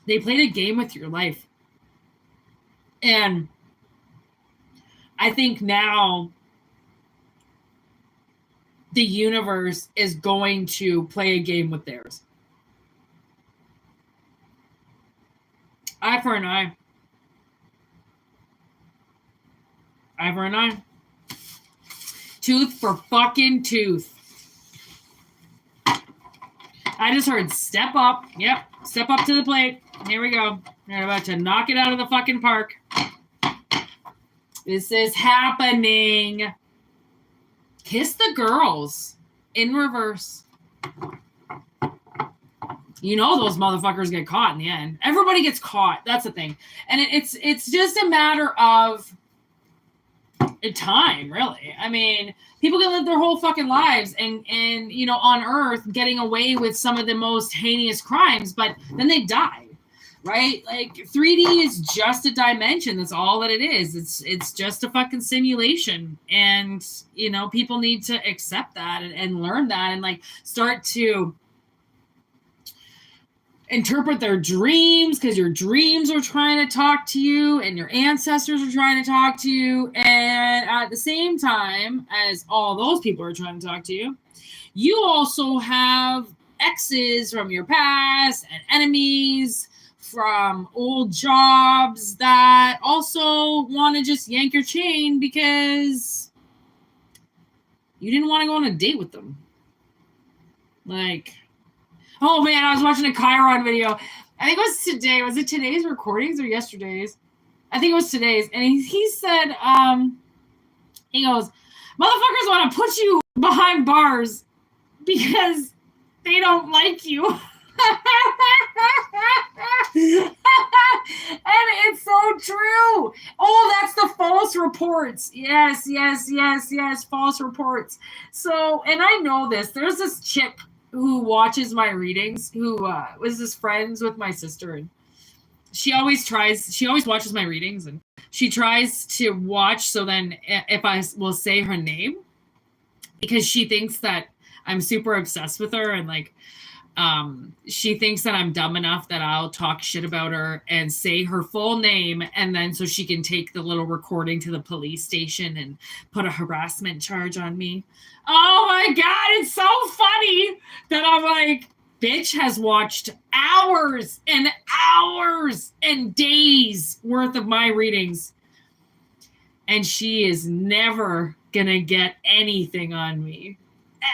They played a game with your life. And I think now the universe is going to play a game with theirs. Eye for an eye. Eye for an eye. Tooth for fucking tooth. I just heard step up. Yep. Step up to the plate. Here we go. We're about to knock it out of the fucking park. This is happening. Kiss the girls in reverse. You know those motherfuckers get caught in the end. Everybody gets caught. That's the thing. And it's just a matter of time, really. I mean, people can live their whole fucking lives and you know, on Earth getting away with some of the most heinous crimes, but then they die. Right? Like 3D is just a dimension. That's all that it is. It's just a fucking simulation. And, you know, people need to accept that and learn that and like start to interpret their dreams because your dreams are trying to talk to you and your ancestors are trying to talk to you. And at the same time as all those people are trying to talk to you, you also have exes from your past and enemies from old jobs that also want to just yank your chain because you didn't want to go on a date with them. Like, oh man, I was watching a Chiron video. I think it was today. Was it today's recordings or yesterday's? I think it was today's. And he said, he goes, motherfuckers want to put you behind bars because they don't like you. And it's so true. Oh, that's the false reports. Yes, false reports. So, and I know this. There's this chick who watches my readings who was just friends with my sister, and she always watches my readings, and she tries to watch so then if I will say her name because she thinks that I'm super obsessed with her and like she thinks that I'm dumb enough that I'll talk shit about her and say her full name, and then so she can take the little recording to the police station and put a harassment charge on me. Oh my God, it's so funny that I'm like, bitch has watched hours and days worth of my readings. And she is never gonna get anything on me.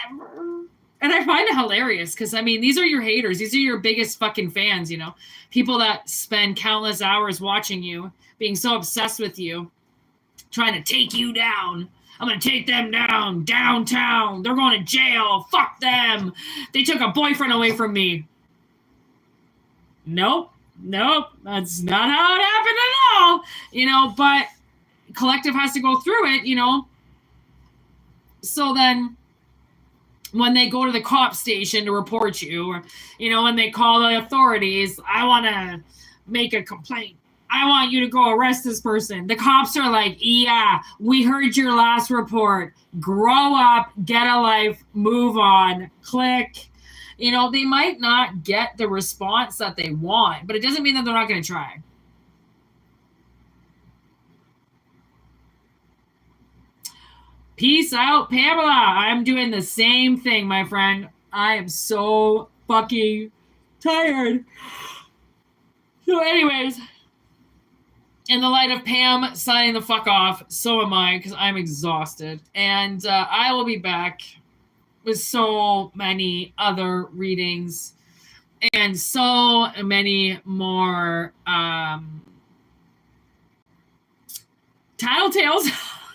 Ever. And I find it hilarious because, I mean, these are your haters. These are your biggest fucking fans, you know? People that spend countless hours watching you, being so obsessed with you, trying to take you down. I'm going to take them down, downtown. They're going to jail. Fuck them. They took a boyfriend away from me. Nope. That's not how it happened at all. You know, but collective has to go through it, you know? So then when they go to the cop station to report you, or, you know, when they call the authorities, I want to make a complaint. I want you to go arrest this person. The cops are like, yeah, we heard your last report. Grow up, get a life, move on, click. You know, they might not get the response that they want, but it doesn't mean that they're not going to try. Peace out, Pamela. I'm doing the same thing, my friend. I am so fucking tired. So anyways, in the light of Pam signing the fuck off, so am I, because I'm exhausted. And I will be back with so many other readings and so many more tattletales.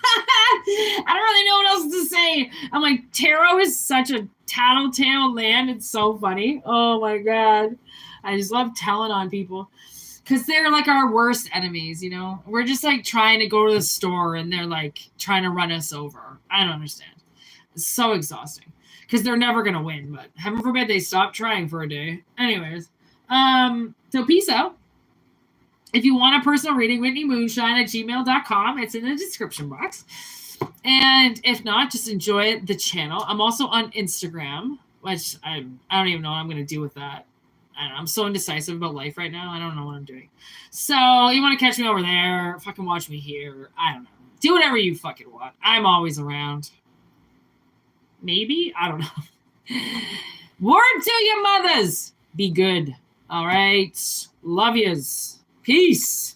I don't really know what else to say. I'm like, tarot is such a tattletale land. It's so funny. Oh my God. I just love telling on people because they're like our worst enemies, you know? We're just like trying to go to the store and they're like trying to run us over. I don't understand. It's so exhausting because they're never going to win, but heaven forbid they stop trying for a day. Anyways, so peace out. If you want a personal reading, whitneymoonshine@gmail.com. It's in the description box. And if not, just enjoy the channel. I'm also on Instagram, which I don't even know what I'm going to do with that. I don't know, I'm so indecisive about life right now. I don't know what I'm doing. So you want to catch me over there, fucking watch me here. I don't know. Do whatever you fucking want. I'm always around. Maybe? I don't know. Word to your mothers. Be good. All right. Love yous. Peace.